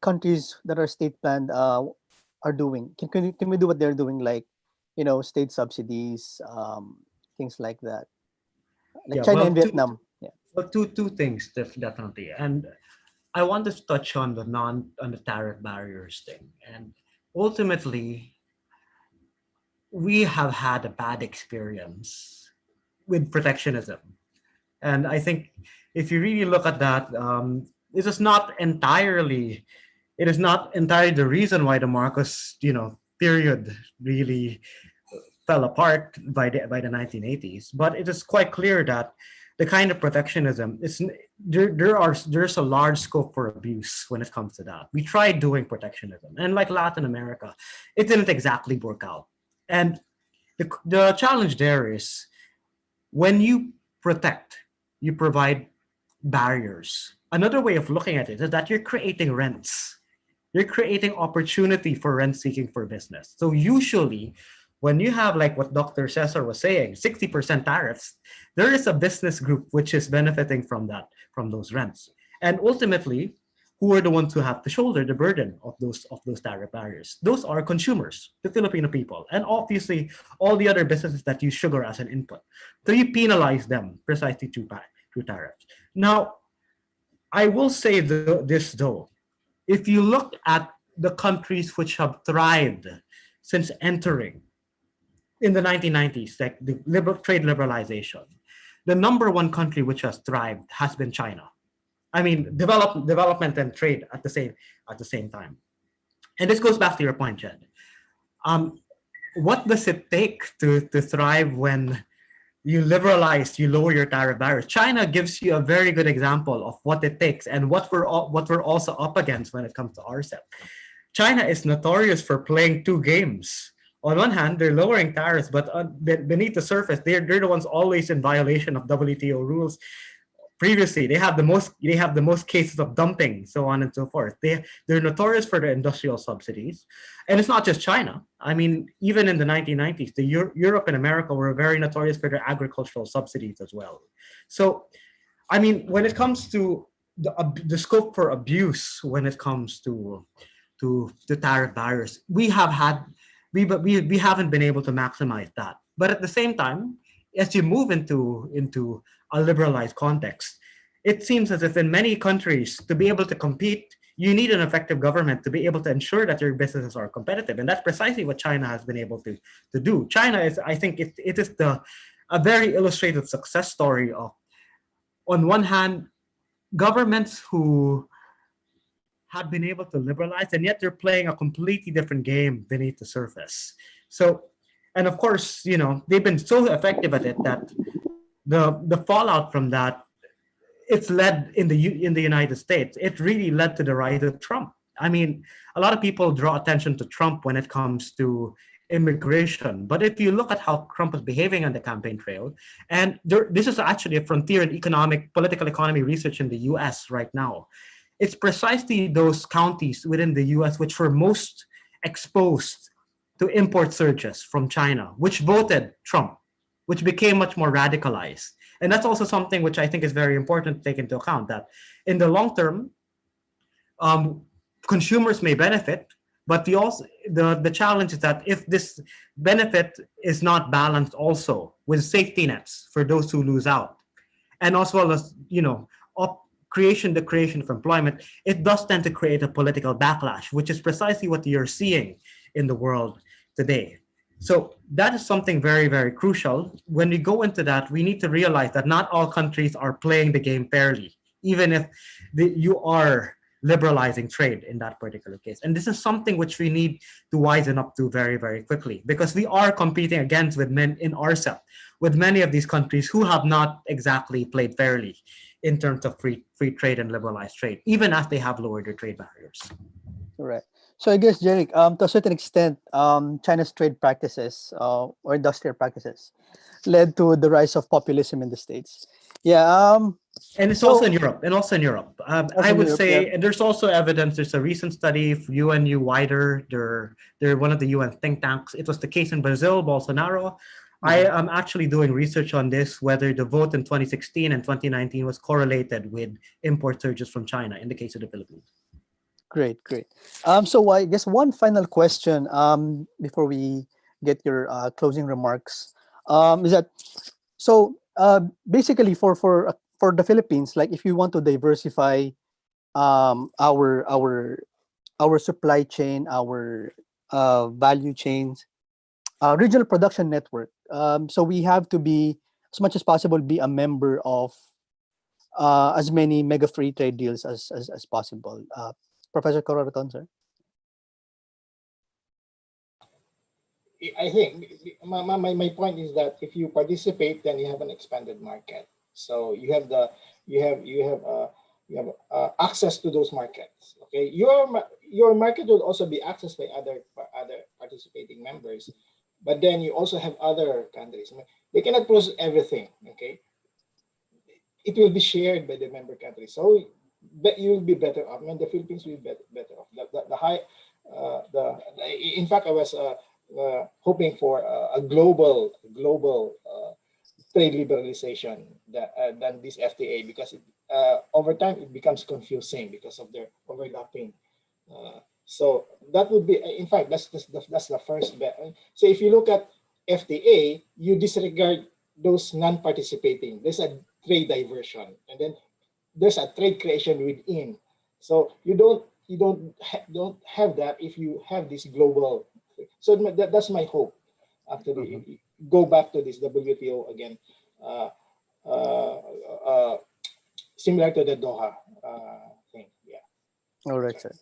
countries that are state banned are doing? Can we do what they're doing, like, state subsidies, things like that, like China and Vietnam? Well, two things definitely, and I want to touch on the tariff barriers thing. And ultimately, we have had a bad experience with protectionism. And I think if you really look at that, it is not entirely the reason why the Marcos, period really fell apart by the 1980s. But it is quite clear that the kind of protectionism there's a large scope for abuse when it comes to that. We tried doing protectionism, and like Latin America, it didn't exactly work out. And the challenge there is when you protect, you provide barriers. Another way of looking at it is that you're creating rents. You're creating opportunity for rent seeking for business. So usually, when you have, like what Dr. Cesar was saying, 60% tariffs, there is a business group which is benefiting from those rents. And ultimately, who are the ones who have to shoulder the burden of those tariff barriers? Those are consumers, the Filipino people, and obviously all the other businesses that use sugar as an input. So you penalize them precisely through tariffs. Now, I will say this though, if you look at the countries which have thrived since entering in the 1990s, like the trade liberalization, the number one country which has thrived has been China. I mean, development and trade at the same time. And this goes back to your point, Jed. What does it take to thrive when you lower your tariff barriers? China gives you a very good example of what it takes and what we're also up against when it comes to RCEP. China is notorious for playing two games. On one hand, they're lowering tariffs, but beneath the surface, they're the ones always in violation of WTO rules. Previously, they have the most cases of dumping, so on and so forth. They're notorious for their industrial subsidies, and it's not just China. I mean, even in the 1990s, Europe and America were very notorious for their agricultural subsidies as well. So, I mean, when it comes to the scope for abuse, when it comes to the tariff barriers, we haven't been able to maximize that. But at the same time, as you move into a liberalized context, it seems as if in many countries, to be able to compete, you need an effective government to be able to ensure that your businesses are competitive, and that's precisely what China has been able to do. China is, I think, it is a very illustrative success story of, on one hand, governments who have been able to liberalize, and yet they're playing a completely different game beneath the surface. So, and of course, they've been so effective at it that the fallout from that, it's led in the United States. It really led to the rise of Trump. I mean, a lot of people draw attention to Trump when it comes to immigration, but if you look at how Trump is behaving on the campaign trail, and this is actually a frontier in political economy research in the U.S. right now. It's precisely those counties within the U.S. which were most exposed to import surges from China, which voted Trump, which became much more radicalized. And that's also something which I think is very important to take into account, that in the long term, consumers may benefit, but the challenge is that if this benefit is not balanced also with safety nets for those who lose out, and as well as, the creation of employment, it does tend to create a political backlash, which is precisely what you're seeing in the world today. So that is something very, very crucial. When we go into that, we need to realize that not all countries are playing the game fairly, even if you are liberalizing trade in that particular case. And this is something which we need to wisen up to very, very quickly, because we are competing against with men in RCEP, with many of these countries who have not exactly played fairly in terms of free trade and liberalized trade, even as they have lowered their trade barriers. Correct. So I guess, Jerik, to a certain extent, China's trade practices or industrial practices led to the rise of populism in the States. Yeah. And it's also in Europe. I would say, and there's also evidence. There's a recent study, UNU wider. They're one of the UN think tanks. It was the case in Brazil, Bolsonaro. I am actually doing research on this, whether the vote in 2016 and 2019 was correlated with import surges from China in the case of the Philippines. Great. So I guess one final question before we get your closing remarks is that, so basically for the Philippines, like if you want to diversify our supply chain, our value chains, regional production network. So we have to be, as much as possible, be a member of as many mega free trade deals as possible. Professor Cororaton, sir. I think my point is that if you participate, then you have an expanded market. So you have access to those markets. Okay, your market will also be accessed by other participating members, but then you also have other countries. They cannot process everything. Okay, it will be shared by the member countries. So you will be better off. I mean, the Philippines will be better off. In fact, I was hoping for a global trade liberalization than this FTA, because over time it becomes confusing because of their overlapping. So that would be, in fact, that's the first bet. So if you look at FTA, you disregard those non-participating. There's a trade diversion, and then there's a trade creation within. So you don't have that if you have this global. So that's my hope. After we go back to this WTO again, similar to the Doha thing. Yeah. All right, sir.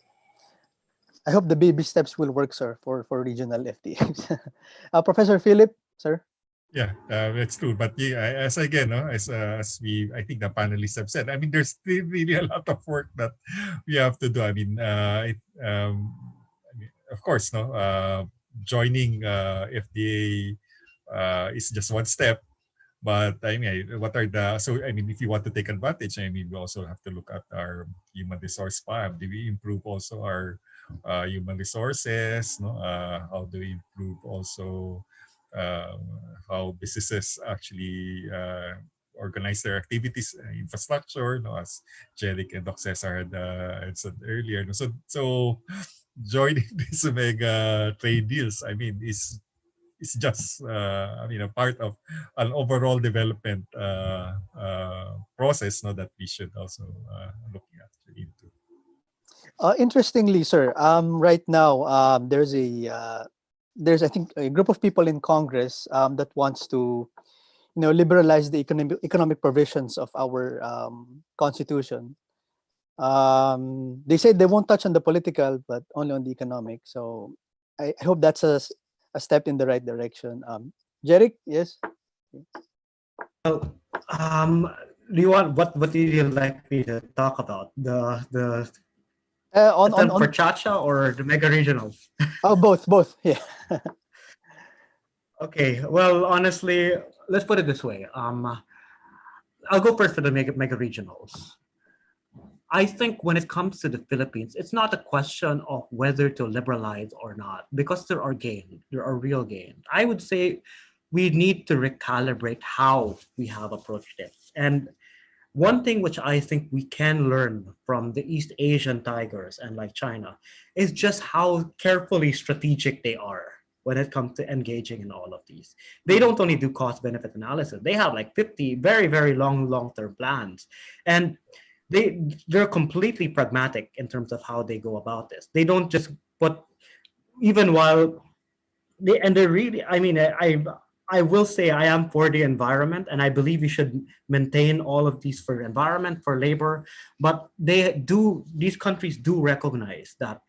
I hope the baby steps will work, sir, for regional FTAs. Professor Philip, sir. Yeah, that's true. But yeah, as again, as I think the panelists have said, I mean, there's still really a lot of work that we have to do. I mean, of course, no, joining FDA is just one step. But I mean, what are the, so I mean, if you want to take advantage, I mean, we also have to look at our human resource file. Do we improve also our human resources? No? How do we improve also uh, how businesses actually organize their activities, infrastructure, no? As Jerik and Doc Cesar had said earlier. No? So joining these mega trade deals, I mean, is it's just I mean a part of an overall development process, no, that we should also look at into. Interestingly, sir, right now there's I think a group of people in Congress that wants to liberalize the economic provisions of our constitution. They say they won't touch on the political, but only on the economic. So I hope that's a step in the right direction. Jerik, yes. Well, do you want what do you like me to talk about? The attempt for On Chacha or the mega regionals? oh, both. Yeah. Okay. Well, honestly, let's put it this way. I'll go first for the mega regionals. I think when it comes to the Philippines, it's not a question of whether to liberalize or not, because there are gains, there are real gains. I would say we need to recalibrate how we have approached it. And one thing which I think we can learn from the East Asian tigers and like China is just how carefully strategic they are when it comes to engaging in all of these. They don't only do cost benefit analysis, they have like 50 very, very long-term plans. And they're completely pragmatic in terms of how they go about this. They don't just put, even while they're really, I mean, I will say I am for the environment, and I believe we should maintain all of these for environment, for labor, but these countries do recognize that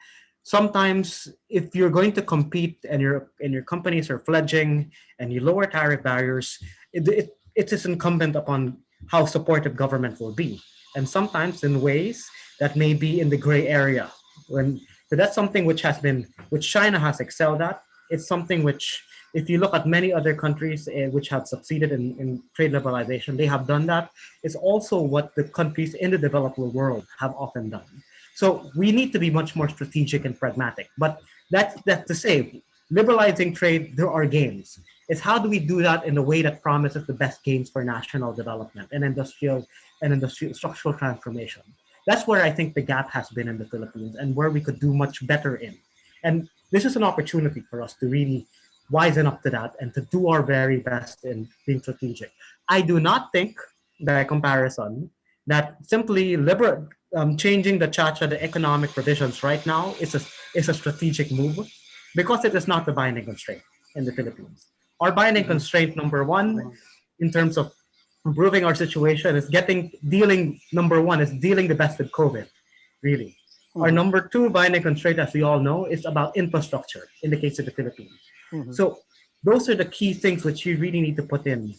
sometimes if you're going to compete and your companies are fledgling and you lower tariff barriers, it is incumbent upon how supportive government will be, and sometimes in ways that may be in the gray area. So that's something which China has excelled at. It's something which, if you look at many other countries which have succeeded in trade liberalization, they have done that. It's also what the countries in the developed world have often done. So we need to be much more strategic and pragmatic. But that's to say, liberalizing trade, there are gains. It's how do we do that in a way that promises the best gains for national development and industrial structural transformation. That's where I think the gap has been in the Philippines and where we could do much better in. And this is an opportunity for us to really wisen up to that and to do our very best in being strategic. I do not think, by comparison, that simply changing the Chacha, the economic provisions right now is a strategic move, because it is not the binding constraint in the Philippines. Our binding constraint, number one, in terms of improving our situation, is dealing the best with COVID, really. Our number two binding constraint, as we all know, is about infrastructure in the case of the Philippines. So those are the key things which you really need to put in.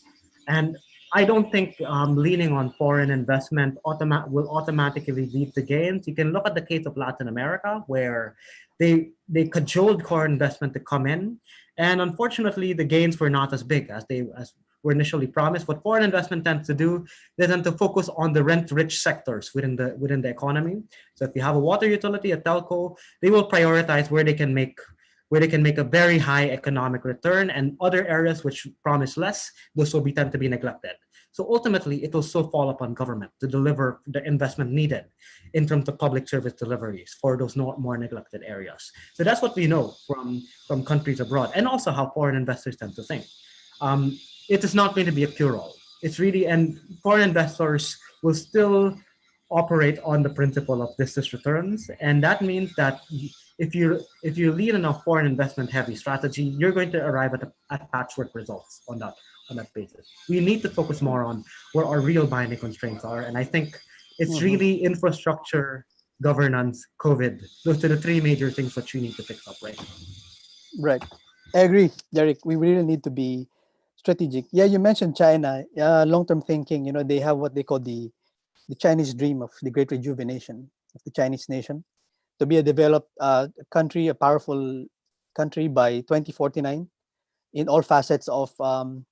And I don't think leaning on foreign investment will automatically lead to gains. You can look at the case of Latin America, where they cajoled foreign investment to come in, and unfortunately, the gains were not as big as were initially promised. What foreign investment tends to do, they tend to focus on the rent-rich sectors within the economy. So if you have a water utility, a telco, they will prioritize where they can make a very high economic return, and other areas which promise less, those will tend to be neglected. So ultimately, it will still fall upon government to deliver the investment needed in terms of public service deliveries for those more neglected areas. So that's what we know from countries abroad, and also how foreign investors tend to think. It is not going to be a cure-all. It's really, and foreign investors will still operate on the principle of distance returns, and that means that if you lead on a foreign investment heavy strategy, you're going to arrive at patchwork results on that basis. We need to focus more on where our real binding constraints are, and I think it's really infrastructure, governance, COVID. Those are the three major things that you need to fix up right now. Right. I agree, Jerik. We really need to be strategic. Yeah, you mentioned China. Long-term thinking, they have what they call the Chinese dream of the great rejuvenation of the Chinese nation. to be a developed country, a powerful country by 2049 in all facets of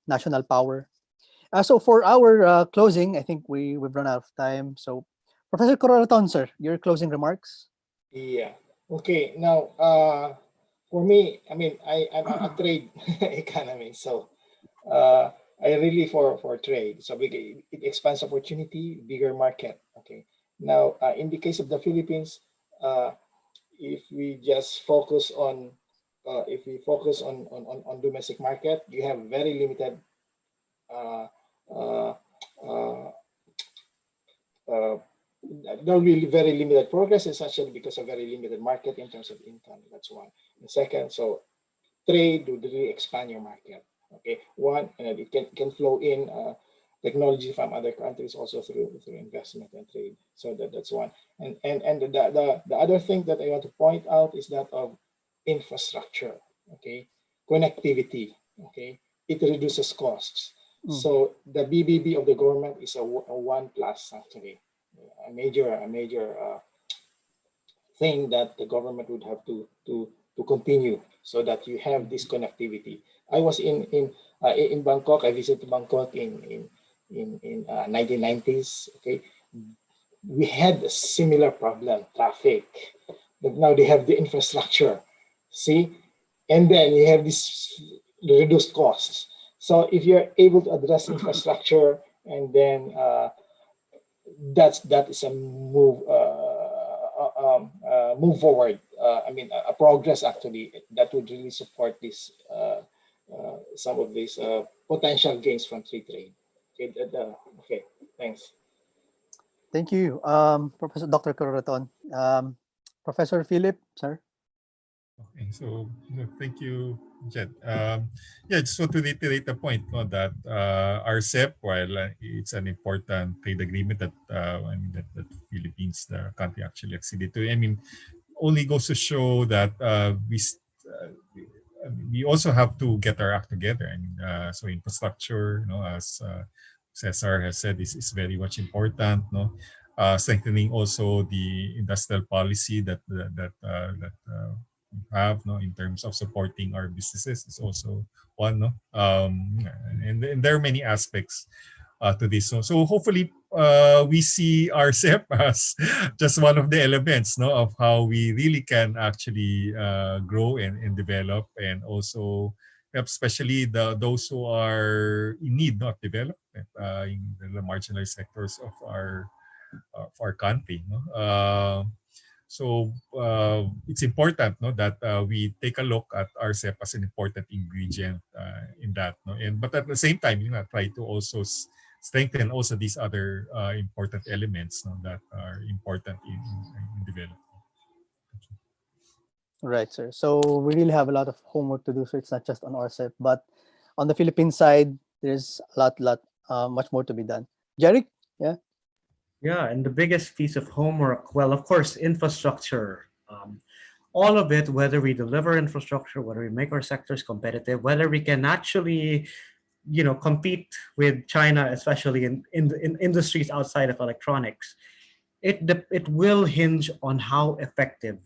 national power. So for our closing, I think we've run out of time. So Professor Cororaton, sir, your closing remarks. Yeah. Okay. Now, for me, I mean, I'm a trade economy, so I really for trade. So it expands opportunity, bigger market. Okay. Now, in the case of the Philippines, if we just focus on if we focus on domestic market, you have very limited uh, uh, uh, uh, there will be very limited progress, essentially because of very limited market in terms of income. That's one. And second, so trade would really expand your market. Okay, one, and it can flow in technology from other countries also through investment and trade. So that's one. And the other thing that I want to point out is that of infrastructure. Okay, connectivity. Okay, it reduces costs. So the BBB of the government is a one plus actually, a major thing that the government would have to continue so that you have this connectivity. I was in Bangkok. I visited Bangkok in 1990s. Okay, we had a similar problem, traffic, but now they have the infrastructure. See, and then you have this reduced costs. So if you're able to address infrastructure, and then that is a move move forward. I mean, a progress actually that would really support this some of these potential gains from free trade. Okay, okay, thanks. Thank you, Professor Dr. Cororaton. Professor Philip, sir. Okay, so thank you, Jed. Yeah, I just want to reiterate the point that RCEP, while it's an important trade agreement that I mean that Philippines, the country, actually acceded to. I mean, only goes to show that we also have to get our act together. I mean, so infrastructure, as Cesar has said, is very much important. Strengthening also the industrial policy that have in terms of supporting our businesses is also one. And there are many aspects to this. So hopefully we see RCEP as just one of the elements of how we really can actually grow and develop, and also especially those who are in need of development in the marginalized sectors of our country. So it's important that we take a look at RCEP as an important ingredient in that. But at the same time, try to also strengthen also these other important elements that are important in development. Right, sir. So we really have a lot of homework to do. So it's not just on RCEP, but on the Philippine side, there's a lot, much more to be done. Jerik, yeah. Yeah, and the biggest piece of homework, well, of course, infrastructure. All of it, whether we deliver infrastructure, whether we make our sectors competitive, whether we can actually, compete with China, especially in industries outside of electronics, it will hinge on how effective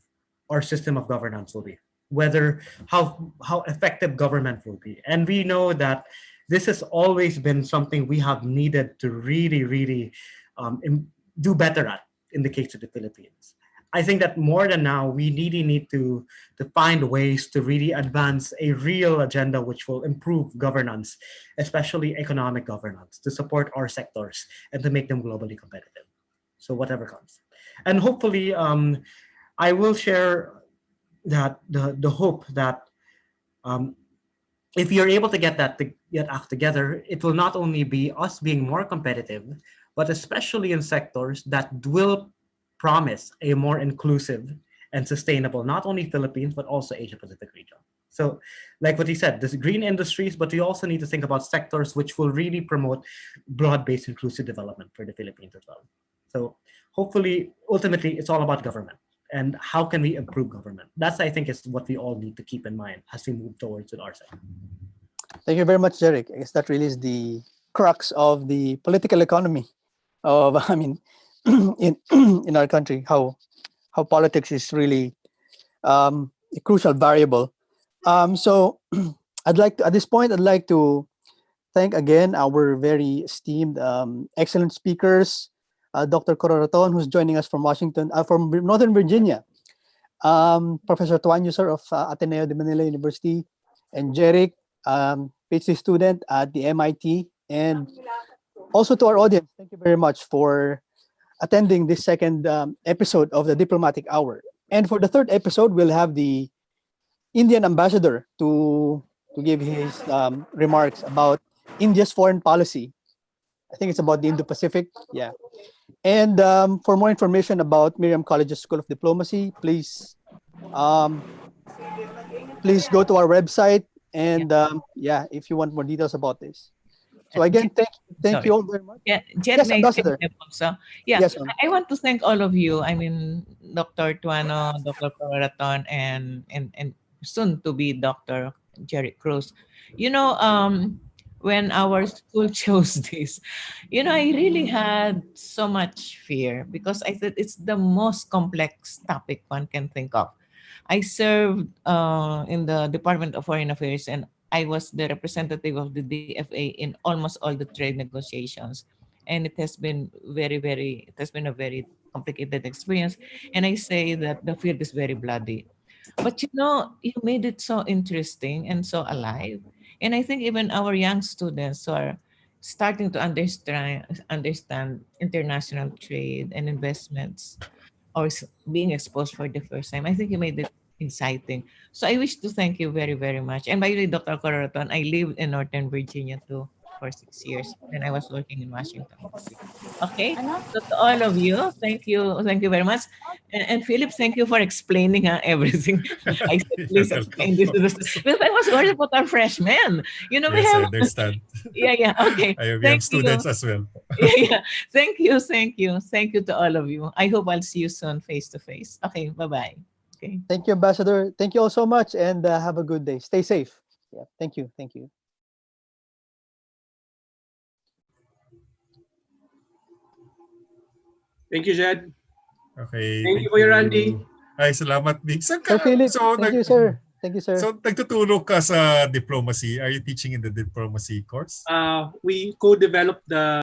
our system of governance will be, whether how effective government will be. And we know that this has always been something we have needed to really do better at in the case of the Philippines. I think that more than now, we really need to find ways to really advance a real agenda which will improve governance, especially economic governance, to support our sectors and to make them globally competitive. So whatever comes. And hopefully, I will share that the hope that if you're able to get act together, it will not only be us being more competitive, but especially in sectors that will promise a more inclusive and sustainable, not only Philippines, but also Asia Pacific region. So like what he said, there's green industries, but we also need to think about sectors which will really promote broad-based inclusive development for the Philippines as well. So hopefully, ultimately, it's all about government and how can we improve government. That's, I think, is what we all need to keep in mind as we move towards with RCEP. Thank you very much, Jerik. I guess that really is the crux of the political economy of, in our country, how how politics is really a crucial variable. So at this point, I'd like to thank again our very esteemed, excellent speakers, Dr. Cororaton, who's joining us from from Northern Virginia, Professor Tuano, sir, of Ateneo de Manila University, and Jerik, PhD student at the MIT, and also to our audience, thank you very much for attending this second episode of the Diplomatic Hour. And for the third episode, we'll have the Indian ambassador to give his remarks about India's foreign policy. I think it's about the Indo-Pacific. Yeah. And for more information about Miriam College's School of Diplomacy, please go to our website. And if you want more details about this. So again, thank you all very much. Yeah, Yes, Ambassador. Also. Yeah, Yes, ma'am. I want to thank all of you. I mean, Dr. Tuano, Dr. Cororaton, and soon to be Dr. Jerik Cruz. You know, when our school chose this, you know, I really had so much fear because I thought it's the most complex topic one can think of. I served in the Department of Foreign Affairs, and I was the representative of the DFA in almost all the trade negotiations. And it has been it has been a very complicated experience. And I say that the field is very bloody. But you know, you made it so interesting and so alive. And I think even our young students who are starting to understand international trade and investments or being exposed for the first time, I think you made it exciting. So I wish to thank you very, very much. And by the way, Dr. Cororaton, I lived in Northern Virginia too for 6 years when I was working in Washington, D.C. Okay, so to all of you, thank you very much. And Philip, thank you for explaining everything. I said, please explain this to us. Because I was worried about our freshmen. You know, Yes, we have... I understand. Yeah, okay. We have students as well. Yeah. Thank you. Thank you to all of you. I hope I'll see you soon face to face. Okay, bye-bye. Okay. Thank you, Ambassador. Thank you all so much, and have a good day. Stay safe. Yeah. Thank you. Thank you. Thank you, Jed. Okay. Thank you, Kuya Randy. Ay, salamat, Big. Sir Philip, thank you, sir. Thank you, sir. So, nagtutulong ka sa diplomacy. Are you teaching in the diplomacy course? We co-developed the